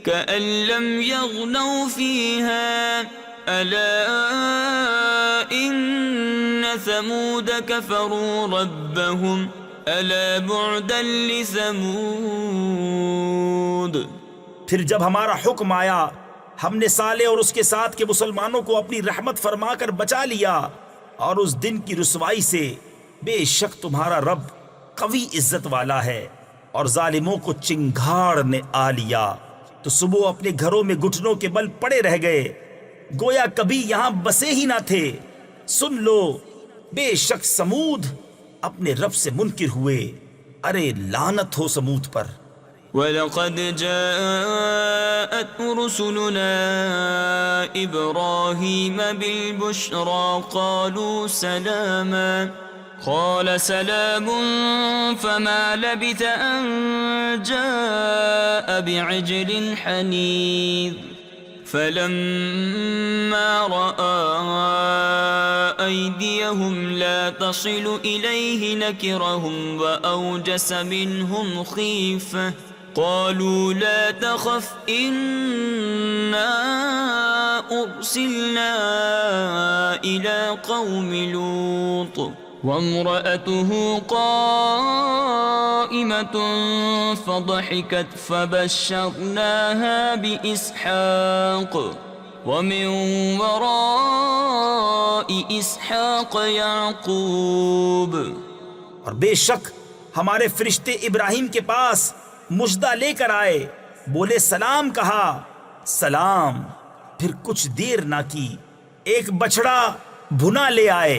كأن لم يغنوا فيها ألا إن ثمود كفروا ربهم ألا بعدا لثمود۔ پھر جب ہمارا حکم آیا ہم نے صالح اور اس کے ساتھ کے مسلمانوں کو اپنی رحمت فرما کر بچا لیا، اور اس دن کی رسوائی سے بے شک تمہارا رب قوی عزت والا ہے، اور ظالموں کو چنگھاڑ نے آ لیا۔ تو صبح اپنے گھروں میں گھٹنوں کے بل پڑے رہ گئے، گویا کبھی یہاں بسے ہی نہ تھے۔ سن لو، بے شک سمود اپنے رب سے منکر ہوئے، ارے لعنت ہو سمود پر۔ وَلَقَدْ جَاءَتْ رُسُلُنَا إِبْرَاهِيمَ بِالْبُشْرَى قَالُوا سَلَامًا قَالَ سَلَامٌ فَمَا لَبِثَ أَن جَاءَ بِعِجْلٍ حَنِيذٍ فَلَمَّا رَأَى أَيْدِيَهُمْ لَا تَصِلُ إِلَيْهِ نَكِرَهُمْ وَأَوْجَسَ مِنْهُمْ خِيفَةً قالوا لا تخف إنا أرسلنا إلى قوم لوط وامرأته قائمة فضحكت فبشرناها بإسحاق ومن وراء إسحاق يعقوب۔ اور بے شک ہمارے فرشتے ابراہیم کے پاس مژدہ لے کر آئے، بولے سلام کہا، سلام، پھر کچھ دیر نہ کی ایک بچڑا بھنا لے آئے۔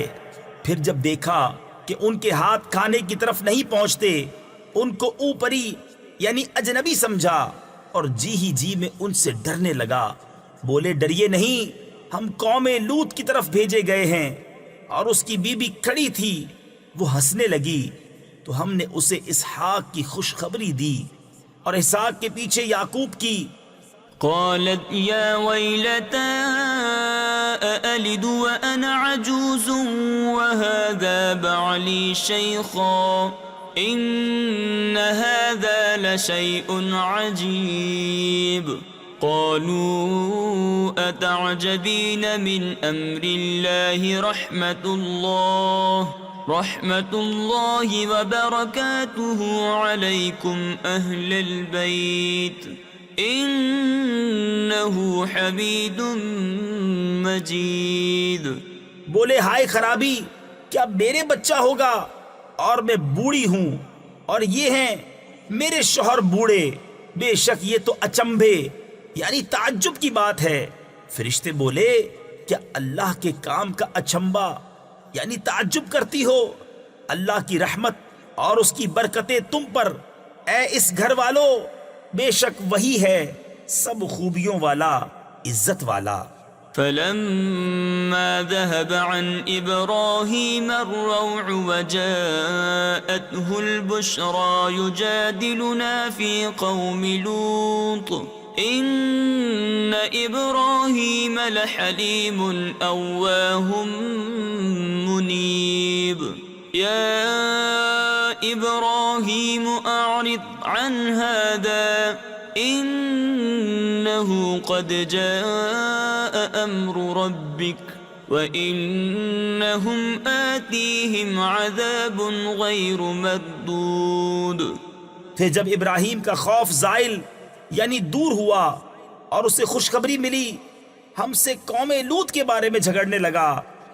پھر جب دیکھا کہ ان کے ہاتھ کھانے کی طرف نہیں پہنچتے، ان کو اوپری یعنی اجنبی سمجھا اور جی ہی جی میں ان سے ڈرنے لگا، بولے ڈریے نہیں، ہم قوم لوط کی طرف بھیجے گئے ہیں۔ اور اس کی بیوی کھڑی تھی، وہ ہنسنے لگی تو ہم نے اسے اسحاق کی خوشخبری دی اور اسحاق کے پیچھے یعقوب کی۔ قالت يا ويلتى أألد وأنا عجوز وهذا بعلي شيخا إن هذا لشيء عجيب قالوا أتعجبين من أمر الله رحمة الله وبركاته عليكم أهل البيت إنه حميد مجيد۔ بولے ہائے خرابی، کیا میرے بچہ ہوگا اور میں بوڑھی ہوں اور یہ ہیں میرے شوہر بوڑھے، بے شک یہ تو اچنبھے یعنی تعجب کی بات ہے۔ فرشتے بولے کیا اللہ کے کام کا اچنبا یعنی تعجب کرتی ہو؟ اللہ کی رحمت اور اس کی برکتیں تم پر اے اس گھر والو، بے شک وہی ہے سب خوبیوں والا، عزت والا۔ فلما ذهب عن إبراهيم الروع وجاءته البشرى يجادلنا في قوم لوط إن إبراهيم لحليم أواه منيب يا إبراهيم أعرض عن هذا إنه قد جاء أمر ربك وإنهم آتيهم عذاب غير مردود۔ پھر جب ابراہیم کا خوف زائل یعنی دور ہوا اور اسے خوشخبری ملی، ہم سے قوم لوط کے بارے میں جھگڑنے لگا،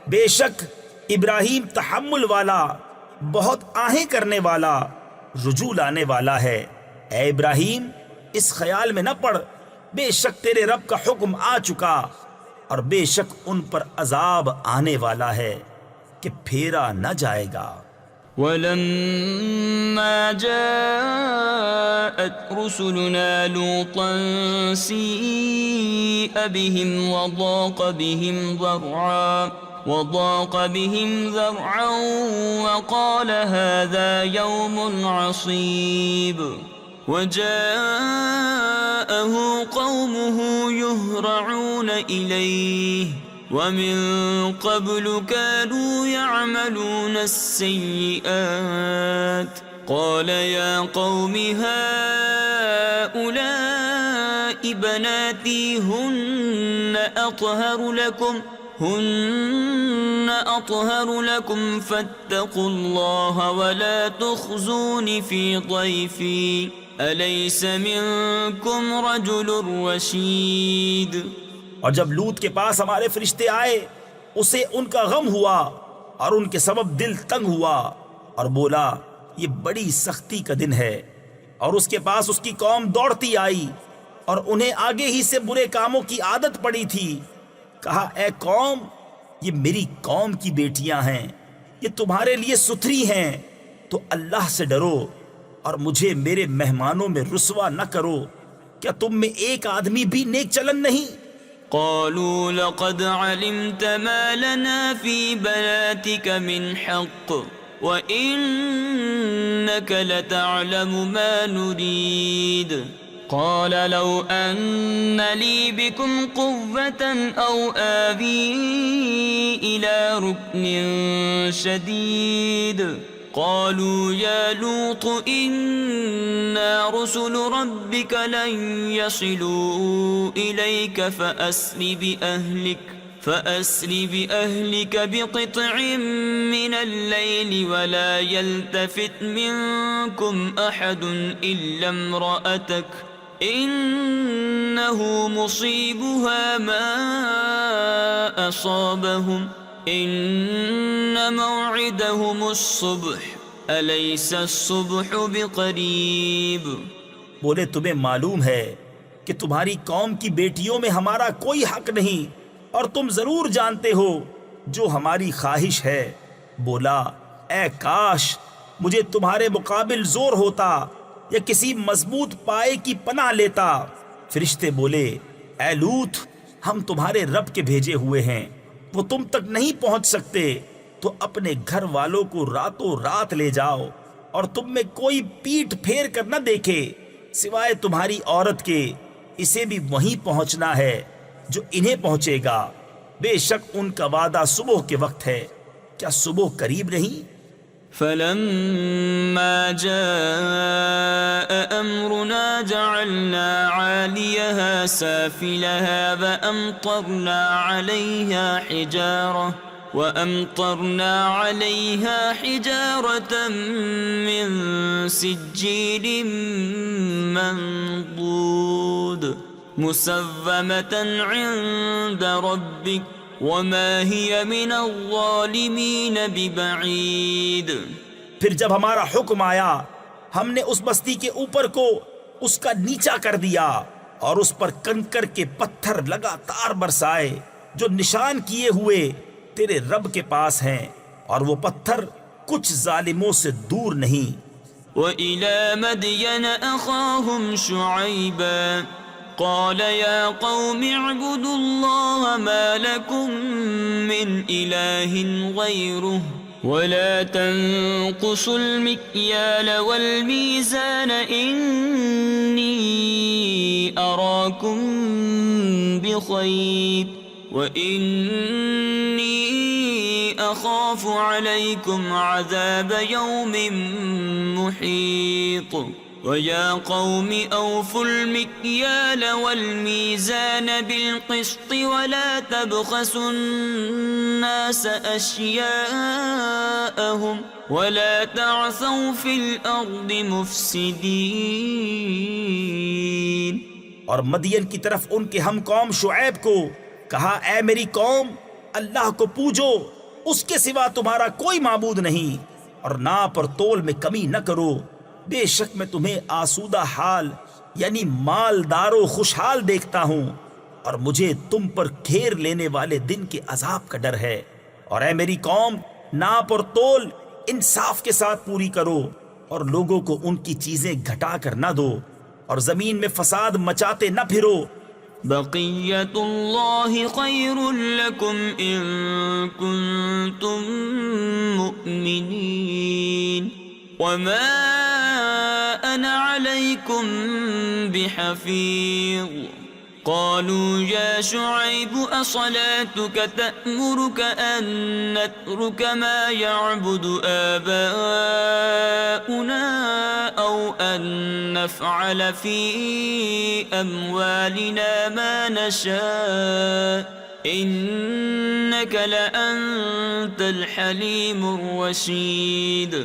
بے شک ابراہیم تحمل والا، بہت آہیں کرنے والا، رجوع لانے والا ہے۔ اے ابراہیم اس خیال میں نہ پڑ، بے شک تیرے رب کا حکم آ چکا اور بے شک ان پر عذاب آنے والا ہے کہ پھیرا نہ جائے گا۔ ولما جاءت رسلنا لوطا سيء بهم وضاق بهم ذرعا وقال هذا يوم عصيب وجاءه قومه يهرعون إليه ومن قبل كانوا يعملون السيئات قال يا قوم هؤلاء بناتي هن أطهر لكم فاتقوا الله ولا تخزون في ضيفي أليس منكم رجل رشيد۔ اور جب لوط کے پاس ہمارے فرشتے آئے اسے ان کا غم ہوا اور ان کے سبب دل تنگ ہوا اور بولا یہ بڑی سختی کا دن ہے، اور اس کے پاس اس کی قوم دوڑتی آئی، اور انہیں آگے ہی سے برے کاموں کی عادت پڑی تھی۔ کہا اے قوم، یہ میری قوم کی بیٹیاں ہیں، یہ تمہارے لیے ستھری ہیں، تو اللہ سے ڈرو اور مجھے میرے مہمانوں میں رسوا نہ کرو۔ کیا تم میں ایک آدمی بھی نیک چلن نہیں؟ قالوا لقد علمت ما لنا في بناتك من حق وإنك لتعلم ما نريد قال لو أن لي بكم قوة أو آوي إلى ركن شديد قالوا يا لوط إنا رسل ربك لن يصلوا إليك فأسر بأهلك بقطع من الليل ولا يلتفت منكم أحد إلا امرأتك إنه مصيبها ما أصابهم إن موعدهم الصبح أليس الصبح بقريب۔ بولے تمہیں معلوم ہے کہ تمہاری قوم کی بیٹیوں میں ہمارا کوئی حق نہیں، اور تم ضرور جانتے ہو جو ہماری خواہش ہے۔ بولا اے کاش مجھے تمہارے مقابل زور ہوتا یا کسی مضبوط پائے کی پناہ لیتا۔ فرشتے بولے اے لوط، ہم تمہارے رب کے بھیجے ہوئے ہیں، وہ تم تک نہیں پہنچ سکتے، تو اپنے گھر والوں کو راتوں رات لے جاؤ، اور تم میں کوئی پیٹھ پھیر کر نہ دیکھے سوائے تمہاری عورت کے، اسے بھی وہیں پہنچنا ہے جو انہیں پہنچے گا۔ بے شک ان کا وعدہ صبح کے وقت ہے، کیا صبح قریب نہیں؟ فلما جاء أمرنا جعلنا عاليها سافلها وأمطرنا عليها حجارة من سجيل منضود مسومة عند ربك وما هي من الظالمين ببعيد۔ پھر جب ہمارا حکم آیا ہم نے اس بستی کے اوپر کو اس کا نیچا کر دیا اور اس پر کنکر کے پتھر لگاتار برسائے جو نشان کیے ہوئے تیرے رب کے پاس ہیں، اور وہ پتھر کچھ ظالموں سے دور نہیں۔ وَإِلَى مَدْيَنَ أَخَاهُمْ شُعَيْبًا قال يا قوم اعبدوا الله ما لكم من إله غيره ولا تنقصوا المكيال والميزان إني أراكم بخير وإني أخاف عليكم عذاب يوم محيط وَيَا قَوْمِ أَوْفُوا الْمِكْيَالَ وَالْمِيزَانَ بِالْقِسْطِ وَلَا تَبْخَسُوا النَّاسَ أَشْيَاءَهُمْ وَلَا تَعْثَوْا فِي الْأَرْضِ مُفْسِدِينَ۔ اور مدین کی طرف ان کے ہم قوم شعیب کو کہا اے میری قوم، اللہ کو پوجو، اس کے سوا تمہارا کوئی معبود نہیں، اور ناپ اور تول میں کمی نہ کرو۔ بے شک میں تمہیں آسودہ حال یعنی مالدار و خوشحال دیکھتا ہوں، اور مجھے تم پر گھیر لینے والے دن کے عذاب کا ڈر ہے۔ اور اے میری قوم، ناپ اور تول انصاف کے ساتھ پوری کرو، اور لوگوں کو ان کی چیزیں گھٹا کر نہ دو، اور زمین میں فساد مچاتے نہ پھرو۔ بقیت اللہ خیر لکم ان کنتم مؤمنین وما أنا عليكم بحفيظ۔ قالوا يا شعيب أصلاتك تأمرك أن نترك ما يعبد آباؤنا أو أن نفعل في أموالنا ما نشاء إنك لأنت الحليم الرشيد۔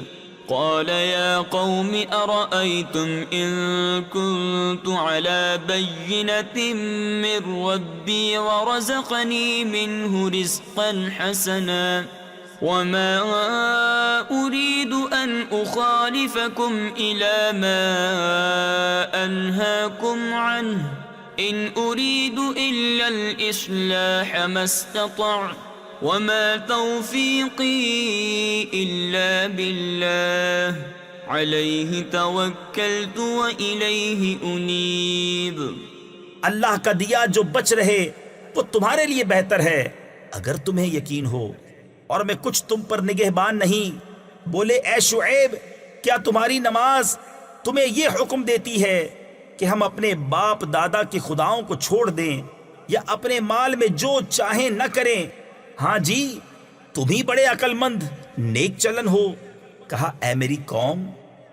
قال يا قوم أرأيتم إن كنت على بينة من ربي ورزقني منه رزقا حسنا وما أريد أن أخالفكم إلى ما أنهاكم عنه إن أريد إلا الإصلاح ما استطعت وما توفيقي إلا بالله عليه توكلت وإليه أنيب۔ اللہ کا دیا جو بچ رہے وہ تمہارے لیے بہتر ہے اگر تمہیں یقین ہو، اور میں کچھ تم پر نگہبان نہیں۔ بولے اے شعیب، کیا تمہاری نماز تمہیں یہ حکم دیتی ہے کہ ہم اپنے باپ دادا کے خداؤں کو چھوڑ دیں یا اپنے مال میں جو چاہیں نہ کریں؟ ہاں جی، تم ہی بڑے عقل مند نیک چلن ہو۔ کہا اے میری قوم،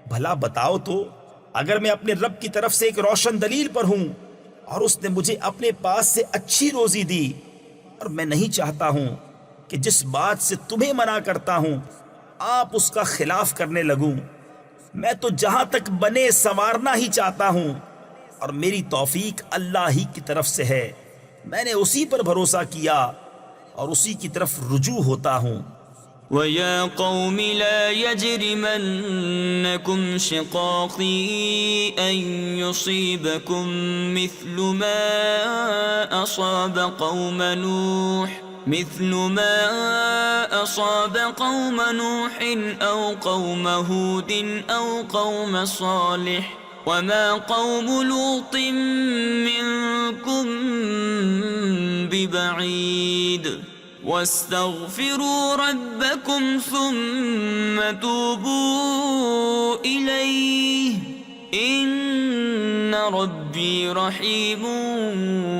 بھلا بتاؤ تو، اگر میں اپنے رب کی طرف سے ایک روشن دلیل پر ہوں اور اس نے مجھے اپنے پاس سے اچھی روزی دی، اور میں نہیں چاہتا ہوں کہ جس بات سے تمہیں منع کرتا ہوں آپ اس کا خلاف کرنے لگوں، میں تو جہاں تک بنے سنوارنا ہی چاہتا ہوں، اور میری توفیق اللہ ہی کی طرف سے ہے۔ میں نے اسی پر بھروسہ کیا اور اسی کی طرف رجوع ہوتا ہوں۔ وَيَا قَوْمِ لَا يَجْرِمَنَّكُمْ شِقَاقِي أَن يُصِيبَكُم مِّثْلُ مَا أَصَابَ قَوْمَ نُوحٍ أَوْ قَوْمَ هُودٍ أَوْ قَوْمَ صَالِحٍ وَمَا قَوْمُ لُوطٍ مِّنكُم بِبَعِيدٍ وَاسْتَغْفِرُوا رَبَّكُمْ ثُمَّ تُوبُوا إِلَيْهِ إِنَّ رَبِّي رَحِيمٌ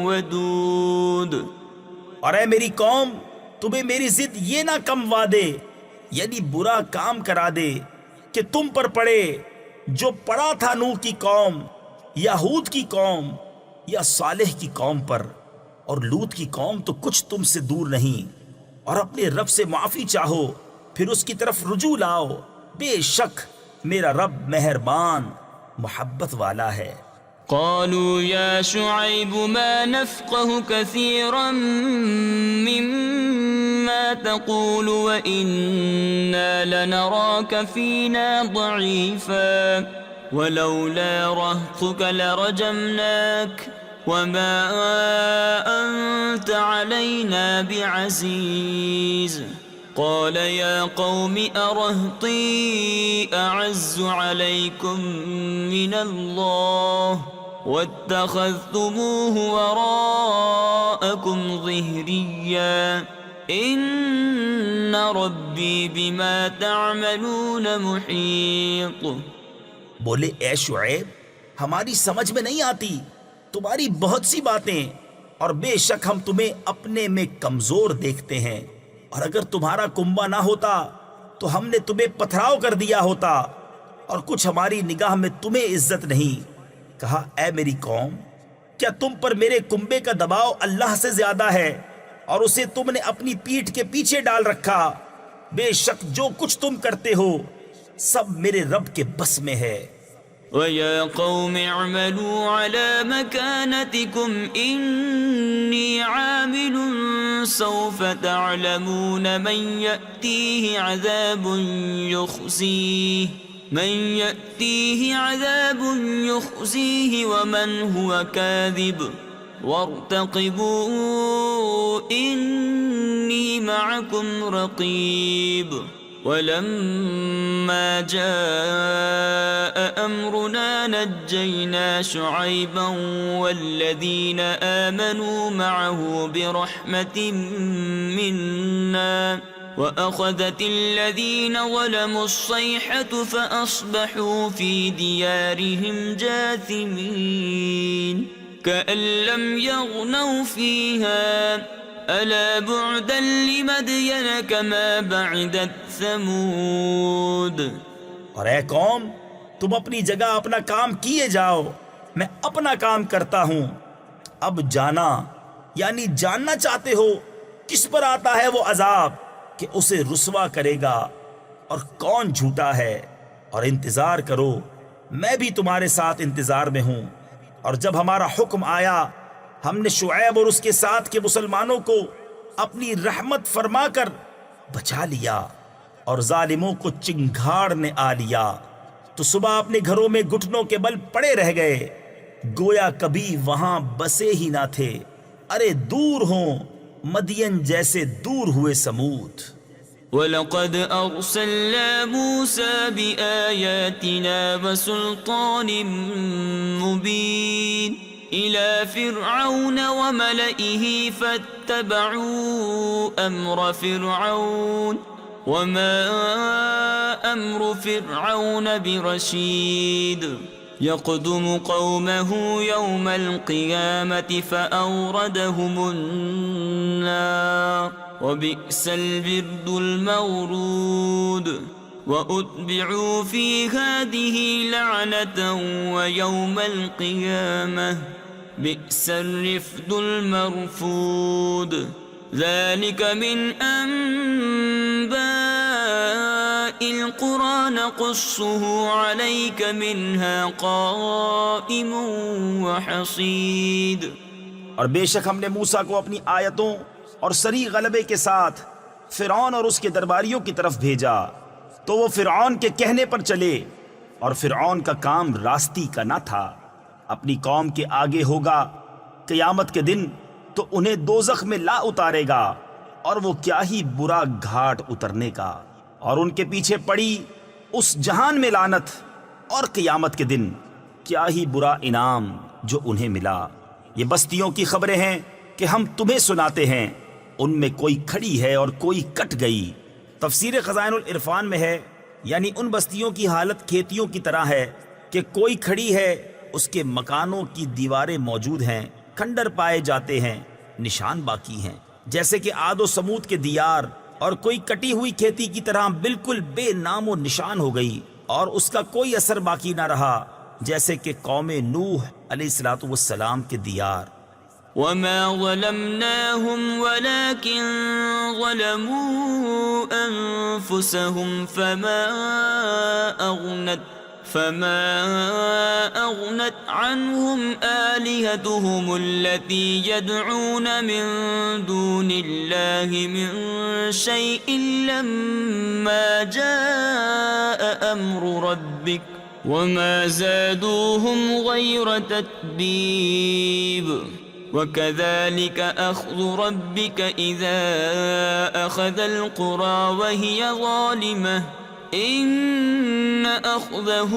وَدُودٌ۔ اور اے میری قوم، تمہیں میری ضد یہ نہ کموا دے، یعنی برا کام کرا دے کہ تم پر پڑے جو پڑا تھا نوح کی قوم یا ہود کی قوم یا صالح کی قوم پر، اور لوط کی قوم تو کچھ تم سے دور نہیں۔ اور اپنے رب سے معافی چاہو، پھر اس کی طرف رجوع لاؤ، بے شک میرا رب مہربان محبت والا ہے۔ قالوا يا شعيب ما نفقه كثيرا مما تقول وإنا لنراك فينا ضعيفا ولولا رهطك لرجمناك وما أنت علينا بعزيز۔ قال يا قوم أرهطي أعز عليكم من الله واتخذتموه وراءكم ظهريا إن ربي بما تعملون محيط۔ بولے اے شعیب، ہماری سمجھ میں نہیں آتی تمہاری بہت سی باتیں، اور بے شک ہم تمہیں اپنے میں کمزور دیکھتے ہیں، اور اگر تمہارا کنبہ نہ ہوتا تو ہم نے تمہیں پتھراؤ کر دیا ہوتا، اور کچھ ہماری نگاہ میں تمہیں عزت نہیں۔ کہا اے میری قوم، کیا تم پر میرے کنبے کا دباؤ اللہ سے زیادہ ہے، اور اسے تم نے اپنی پیٹھ کے پیچھے ڈال رکھا؟ بے شک جو کچھ تم کرتے ہو سب میرے رب کے بس میں ہے۔ وَيَا قَوْمِ اعْمَلُوا عَلَى مَكَانَتِكُمْ إِنِّي عَامِلٌ سَوْفَ تَعْلَمُونَ مَنْ يَأْتِيهِ عَذَابٌ يُخْزِيهِ وَمَنْ هُوَ كَاذِبٌ وَارْتَقِبُوا إِنِّي مَعَكُمْ رَقِيبٌ۔ ولما جاء أمرنا نجينا شعيبا والذين آمنوا معه برحمة منا وأخذت الذين ظلموا الصيحة فأصبحوا في ديارهم جاثمين كأن لم يغنوا فيها ألا بعدا لمدين كما بعدت ثمود۔ اور اے قوم، تم اپنی جگہ اپنا کام کیے جاؤ، میں اپنا کام کرتا ہوں۔ اب جانا یعنی جاننا چاہتے ہو کس پر آتا ہے وہ عذاب کہ اسے رسوا کرے گا، اور کون جھوٹا ہے، اور انتظار کرو، میں بھی تمہارے ساتھ انتظار میں ہوں۔ اور جب ہمارا حکم آیا، ہم نے شعیب اور اس کے ساتھ کے مسلمانوں کو اپنی رحمت فرما کر بچا لیا، اور ظالموں کو چنگھاڑ نے آ لیا، تو صبح اپنے گھروں میں گھٹنوں کے بل پڑے رہ گئے۔ گویا کبھی وہاں بسے ہی نہ تھے، ارے دور ہوں مدین جیسے دور ہوئے سمود۔ وَلَقَدْ أَرْسَلْنَا مُوسَى بِآيَاتِنَا وَسُلْطَانٍ مُبِينٍ إِلَى فِرْعَوْنَ وَمَلَئِهِ فَاتَّبَعُوا أَمْرَ فِرْعَوْنَ وَمَا أَمْرُ فِرْعَوْنَ بِرَشِيدٍ يَقْدُمُ قَوْمَهُ يَوْمَ الْقِيَامَةِ فَأَوْرَدَهُمُ النَّارَ وَبِئْسَ الْوِرْدُ الْمَوْرُودُ وَأُتْبِعُوا فِي هَذِهِ لَعْنَةً وَيَوْمَ الْقِيَامَةِ بِئْسَ الرِّفْدُ الْمَرْفُودُ ذَلِكَ مِنْ أَنْبَاءِ الْقُرَى نَقُصُّهُ عَلَيْكَ مِنْهَا قَائِمٌ وَحَصِيدٌ۔ اور بے شک ہم نے موسیٰ کو اپنی آیتوں اور سری غلبے کے ساتھ فرعون اور اس کے درباریوں کی طرف بھیجا، تو وہ فرعون کے کہنے پر چلے، اور فرعون کا کام راستی کا نہ تھا۔ اپنی قوم کے آگے ہوگا قیامت کے دن تو انہیں دوزخ میں لا اتارے گا، اور وہ کیا ہی برا گھاٹ اترنے کا، اور ان کے پیچھے پڑی اس جہان میں لعنت، اور قیامت کے دن کیا ہی برا انعام جو انہیں ملا۔ یہ بستیوں کی خبریں ہیں کہ ہم تمہیں سناتے ہیں، ان میں کوئی کھڑی ہے اور کوئی کٹ گئی۔ تفسیر خزائن العرفان میں ہے، یعنی ان بستیوں کی حالت کھیتیوں کی طرح ہے کہ کوئی کھڑی ہے، اس کے مکانوں کی دیواریں موجود ہیں، کھنڈر پائے جاتے ہیں، نشان باقی ہیں، جیسے کہ عاد و سمود کے دیار، اور کوئی کٹی ہوئی کھیتی کی طرح بالکل بے نام و نشان ہو گئی، اور اس کا کوئی اثر باقی نہ رہا، جیسے کہ قوم نوح علیہ السلام کے دیار۔ وَمَا ظَلَمْنَاهُمْ وَلَكِنْ ظَلَمُوا أَنفُسَهُمْ فَمَا أَغْنَتْ عَنْهُمْ آلِهَتُهُمُ الَّتِي يَدْعُونَ مِن دُونِ اللَّهِ مِن شَيْءٍ لَمَّا جَاءَ أَمْرُ رَبِّكَ وَمَا زَادُوهُمْ غَيْرَ تَتْبِيبٍ وَكَذَلِكَ أَخْذُ رَبِّكَ إِذَا أَخَذَ الْقُرَى وَهِيَ ظَالِمَةٌ إِنَّ أَخْذَهُ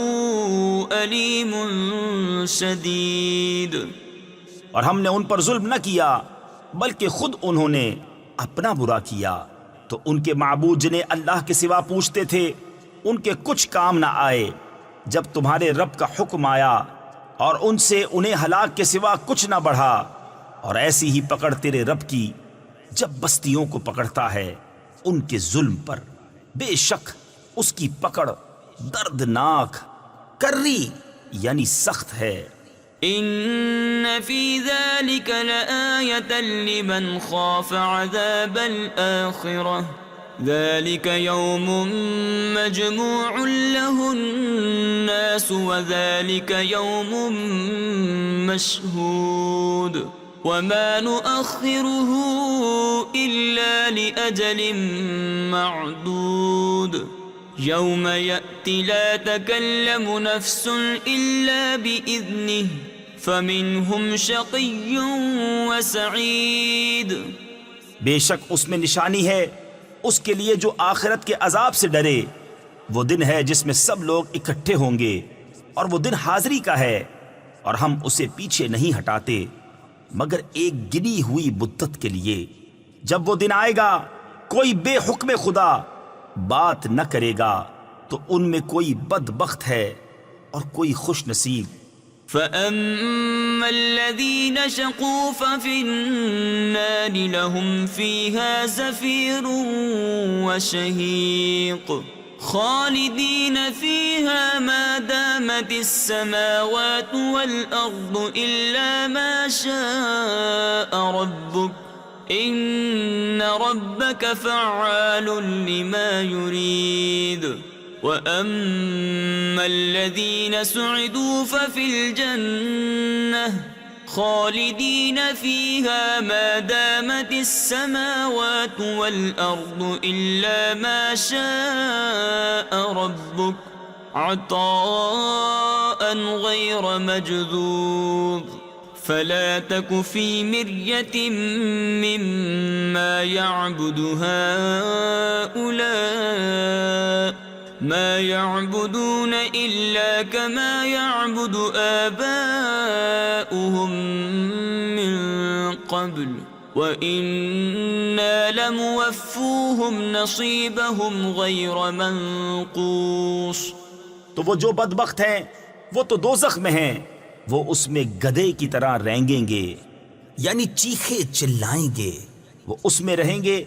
أَلِيمٌ شَدِيدٌ۔ اور ہم نے ان پر ظلم نہ کیا بلکہ خود انہوں نے اپنا برا کیا، تو ان کے معبود جنہیں اللہ کے سوا پوچھتے تھے ان کے کچھ کام نہ آئے جب تمہارے رب کا حکم آیا، اور ان سے انہیں ہلاک کے سوا کچھ نہ بڑھا۔ اور ایسی ہی پکڑ تیرے رب کی جب بستیوں کو پکڑتا ہے ان کے ظلم پر، بے شک اس کی پکڑ دردناک کری یعنی سخت ہے۔ إن في ذلك لآية لمن خاف عذاب الآخرة ذلك يوم مجموع له الناس وذلك يوم مشهود وما نؤخره إلا لأجل معدود يوم يأتي لا تكلم نفس إلا بإذنه فمنهم شقي وسعيد۔ بے شک اس میں نشانی ہے اس کے لیے جو آخرت کے عذاب سے ڈرے۔ وہ دن ہے جس میں سب لوگ اکٹھے ہوں گے، اور وہ دن حاضری کا ہے، اور ہم اسے پیچھے نہیں ہٹاتے مگر ایک گنی ہوئی مدت کے لیے۔ جب وہ دن آئے گا کوئی بے حکم خدا بات نہ کرے گا تو ان میں کوئی بدبخت ہے اور کوئی خوش نصیب۔ فَأَمَّا الَّذِينَ شَقُوا فَفِي النَّارِ لَهُمْ فِيهَا زَفِيرٌ وَشَهِيقٌ خَالِدِينَ فِيهَا مَا دَامَتِ السَّمَاوَاتُ وَالْأَرْضُ إِلَّا مَا شَاءَ رَبُّكَ إِنَّ رَبَّكَ فَعَّالٌ لِمَا يُرِيدُ۔ وَأَمَّا الَّذِينَ سُعِدُوا فَفِي الْجَنَّةِ خَالِدِينَ فِيهَا مَا دَامَتِ السَّمَاوَاتُ وَالْأَرْضُ إِلَّا مَا شَاءَ رَبُّكَ عَطَاءً غير مجذوذ فلا تك في مرية مما يعبد هؤلاء ما يعبدون إلا كما يعبد آباؤهم من قبل وَإِنَّا لَمُوَفُّوهُمْ نَصِيبَهُمْ غَيْرَ مَنْقُوصٍ۔ تو وہ جو بدبخت ہیں وہ تو دوزخ میں ہیں، وہ اس میں گدھے کی طرح رینگیں گے، یعنی چیخے چلائیں گے۔ وہ اس میں رہیں گے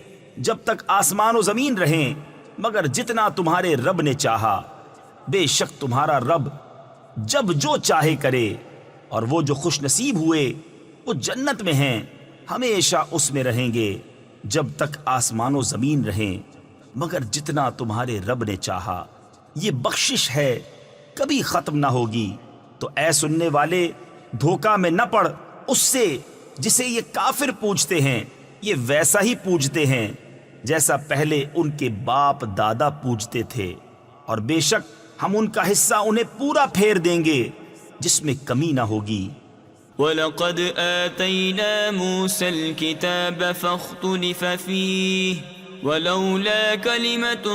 جب تک آسمان و زمین رہیں، مگر جتنا تمہارے رب نے چاہا۔ بے شک تمہارا رب جب جو چاہے کرے، اور وہ جو خوش نصیب ہوئے وہ جنت میں ہیں، ہمیشہ اس میں رہیں گے جب تک آسمان و زمین رہیں، مگر جتنا تمہارے رب نے چاہا۔ یہ بخشش ہے، کبھی ختم نہ ہوگی۔ تو اے سننے والے، دھوکہ میں نہ پڑ اس سے جسے یہ کافر پوجتے ہیں۔ یہ ویسا ہی پوجتے ہیں جیسا پہلے ان کے باپ دادا پوجتے تھے، اور بے شک ہم ان کا حصہ انہیں پورا پھیر دیں گے جس میں کمی نہ ہوگی۔ وَلَقَدْ آتَيْنَا مُوسَى الْكِتَابَ فَاخْتُلِفَ فِيهِ وَلَوْلَا كَلِمَةٌ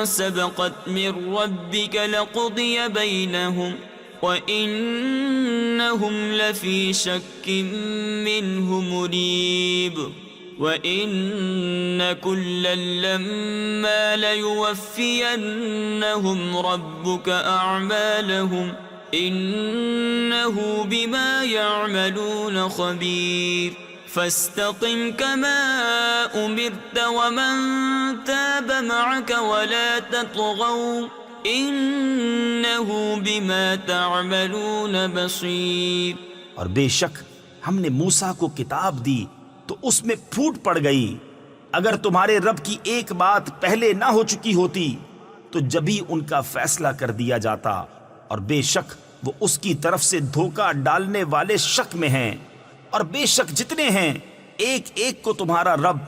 سَبَقَتْ مِنْ رَبِّكَ لَقُضِيَ بَيْنَهُمْ وَإِنَّهُمْ لَفِي شَكٍّ مِّنْهُ مُرِيبٍ وَإِنَّ كُلًّا لَمَّا لَيُوَفِّيَنَّهُمْ رَبُّكَ أَعْمَالَهُمْ إِنَّهُ بِمَا يَعْمَلُونَ خَبِيرٌ فَاسْتَقِمْ كَمَا أُمِرْتَ وَمَنْ تَابَ مَعَكَ وَلَا تَطْغَوْا إِنَّهُ بِمَا تَعْمَلُونَ بَصِيرٌ۔ اور بے شک ہم نے موسیٰ کو کتاب دی تو اس میں پھوٹ پڑ گئی۔ اگر تمہارے رب کی ایک بات پہلے نہ ہو چکی ہوتی تو جبھی ان کا فیصلہ کر دیا جاتا، اور بے شک وہ اس کی طرف سے دھوکہ ڈالنے والے شک میں ہیں۔ اور بے شک جتنے ہیں ایک ایک کو تمہارا رب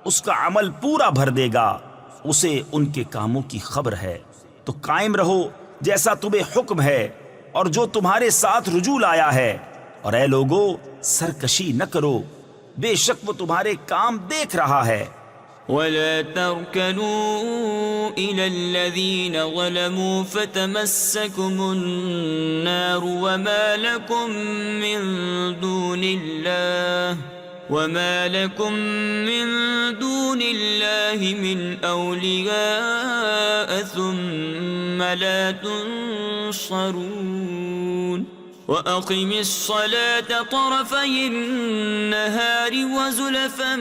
اس کا عمل پورا بھر دے گا، اسے ان کے کاموں کی خبر ہے۔ تو قائم رہو جیسا تمہیں حکم ہے اور جو تمہارے ساتھ رجوع آیا ہے، اور اے لوگو سرکشی نہ کرو، بے شک وہ تمہارے کام دیکھ رہا ہے۔ وَلَا تَرْكَنُوا إِلَى الَّذِينَ ظَلَمُوا فَتَمَسَّكُمُ النَّارُ وَمَا لَكُم مِّن دُونِ اللَّهِ مِنْ أَوْلِيَاءَ ثُمَّ لَا تُنصَرُونَ۔ وَأَقِمِ الصَّلَاةَ طَرَفَيِ النَّهَارِ وَزُلَفًا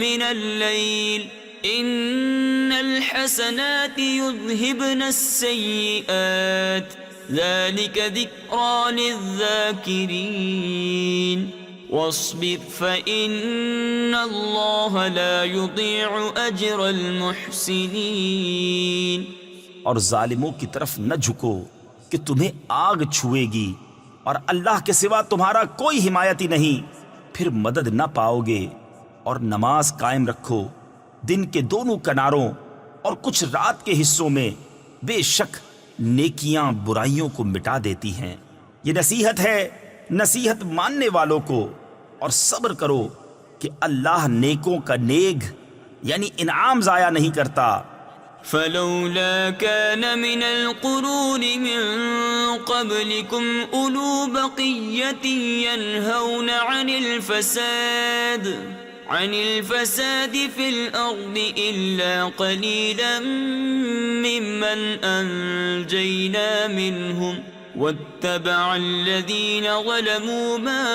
مِّنَ اللَّيْلِ إِنَّ الْحَسَنَاتِ يُذْهِبْنَ السَّيِّئَاتِ ذَلِكَ ذِكْرَى لِلذَّاكِرِينَ وَاصْبِرْ فَإِنَّ اللَّهَ لَا يُضِيعُ أَجْرَ الْمُحْسِنِينَ۔ اور ظالموں کی طرف نہ جھکو کہ تمہیں آگ چھوئے گی، اور اللہ کے سوا تمہارا کوئی حمایتی نہیں، پھر مدد نہ پاؤ گے۔ اور نماز قائم رکھو دن کے دونوں کناروں اور کچھ رات کے حصوں میں، بے شک نیکیاں برائیوں کو مٹا دیتی ہیں۔ یہ نصیحت ہے نصیحت ماننے والوں کو، اور صبر کرو کہ اللہ نیکوں کا نیک یعنی انعام ضائع نہیں کرتا۔ فلولا كان من القرون من قبلكم أولو بقية ينهون عن الفساد في الأرض إلا قليلا ممن أنجينا منهم واتبع الذين ظلموا ما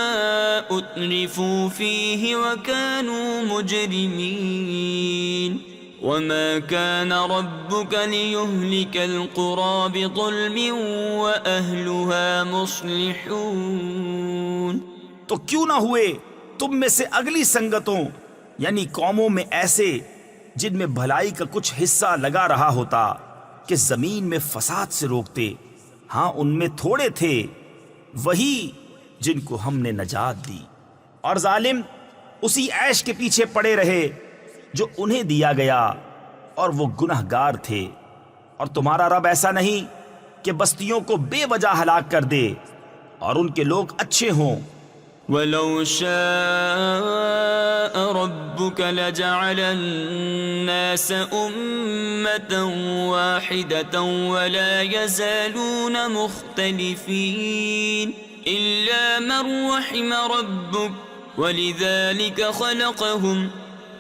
أترفوا فيه وكانوا مجرمين وما كان ربك ليهلك القرى بظلم وأهلها مصلحون۔ تو کیوں نہ ہوئے تم میں سے اگلی سنگتوں یعنی قوموں میں ایسے جن میں بھلائی کا کچھ حصہ لگا رہا ہوتا کہ زمین میں فساد سے روکتے؟ ہاں ان میں تھوڑے تھے وہی جن کو ہم نے نجات دی، اور ظالم اسی عیش کے پیچھے پڑے رہے جو انہیں دیا گیا، اور وہ گنہگار تھے۔ اور تمہارا رب ایسا نہیں کہ بستیوں کو بے وجہ ہلاک کر دے اور ان کے لوگ اچھے ہوں۔ وَلَوْ شَاءَ رَبُّكَ لَجَعَلَ النَّاسَ أُمَّةً وَاحِدَةً وَلَا يَزَالُونَ مُخْتَلِفِينَ إِلَّا مَنْ رَحِمَ رَبُّكَ وَلِذَلِكَ خَلَقَهُمْ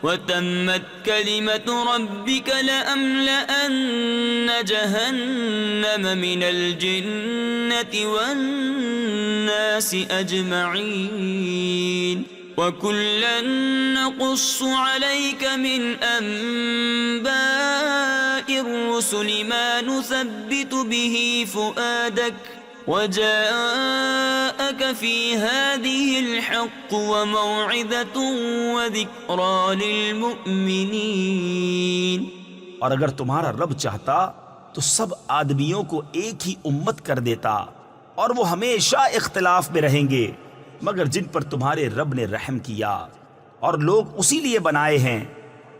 وَتَمَّتْ كَلِمَةُ رَبِّكَ لَأَمْلَأَنَّ جَهَنَّمَ مِنَ الْجِنَّةِ وَالنَّاسِ أَجْمَعِينَ وَكُلًّا نَقُصُّ عَلَيْكَ مِنْ أَنْبَاءِ الرُّسُلِ مَا نُثَبِّتُ بِهِ فُؤَادَكَ وَجَاءَكَ فِي هَذِهِ الْحَقُّ وَمَوْعِظَةٌ وَذِكْرَى لِلْمُؤْمِنِينَ۔ اور اگر تمہارا رب چاہتا تو سب آدمیوں کو ایک ہی امت کر دیتا، اور وہ ہمیشہ اختلاف میں رہیں گے، مگر جن پر تمہارے رب نے رحم کیا اور لوگ اسی لیے بنائے ہیں،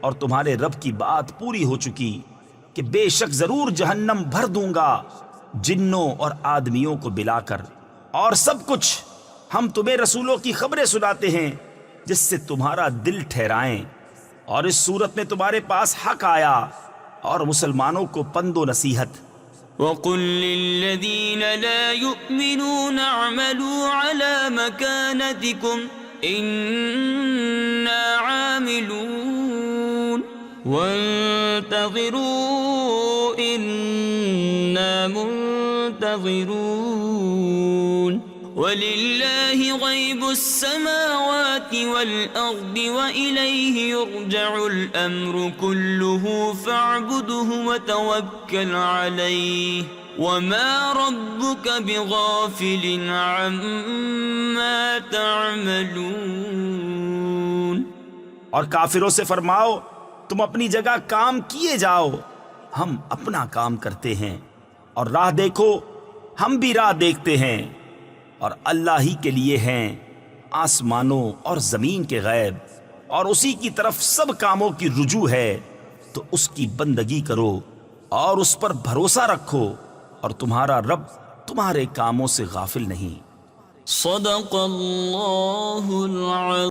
اور تمہارے رب کی بات پوری ہو چکی کہ بے شک ضرور جہنم بھر دوں گا جنوں اور آدمیوں کو بلا کر، اور سب کچھ ہم تمہیں رسولوں کی خبریں سناتے ہیں جس سے تمہارا دل ٹھہرائیں، اور اس صورت میں تمہارے پاس حق آیا اور مسلمانوں کو پند و نصیحت۔ وَقُلْ لِلَّذِينَ لَا يُؤْمِنُونَ اعْمَلُوا عَلَى مَكَانَتِكُمْ إِنَّا عَامِلُونَ وَانْتَظِرُوا إِنَّا مُنْتَظِرُونَ وَلِلَّهِ غَيْبُ السَّمَاوَاتِ وَالْأَرْضِ وَإِلَيْهِ يُرْجَعُ الْأَمْرُ كُلُّهُ فَاعْبُدْهُ وَتَوَكَّلْ عَلَيْهِ وَمَا رَبُّكَ بِغَافِلٍ عَمَّا تَعْمَلُونَ۔ اور کافروں سے فرماؤ تم اپنی جگہ کام کیے جاؤ، ہم اپنا کام کرتے ہیں، اور راہ دیکھو ہم بھی راہ دیکھتے ہیں، اور اللہ ہی کے لیے ہیں آسمانوں اور زمین کے غیب، اور اسی کی طرف سب کاموں کی رجوع ہے، تو اس کی بندگی کرو اور اس پر بھروسہ رکھو، اور تمہارا رب تمہارے کاموں سے غافل نہیں۔ صدق اللہ العظیم۔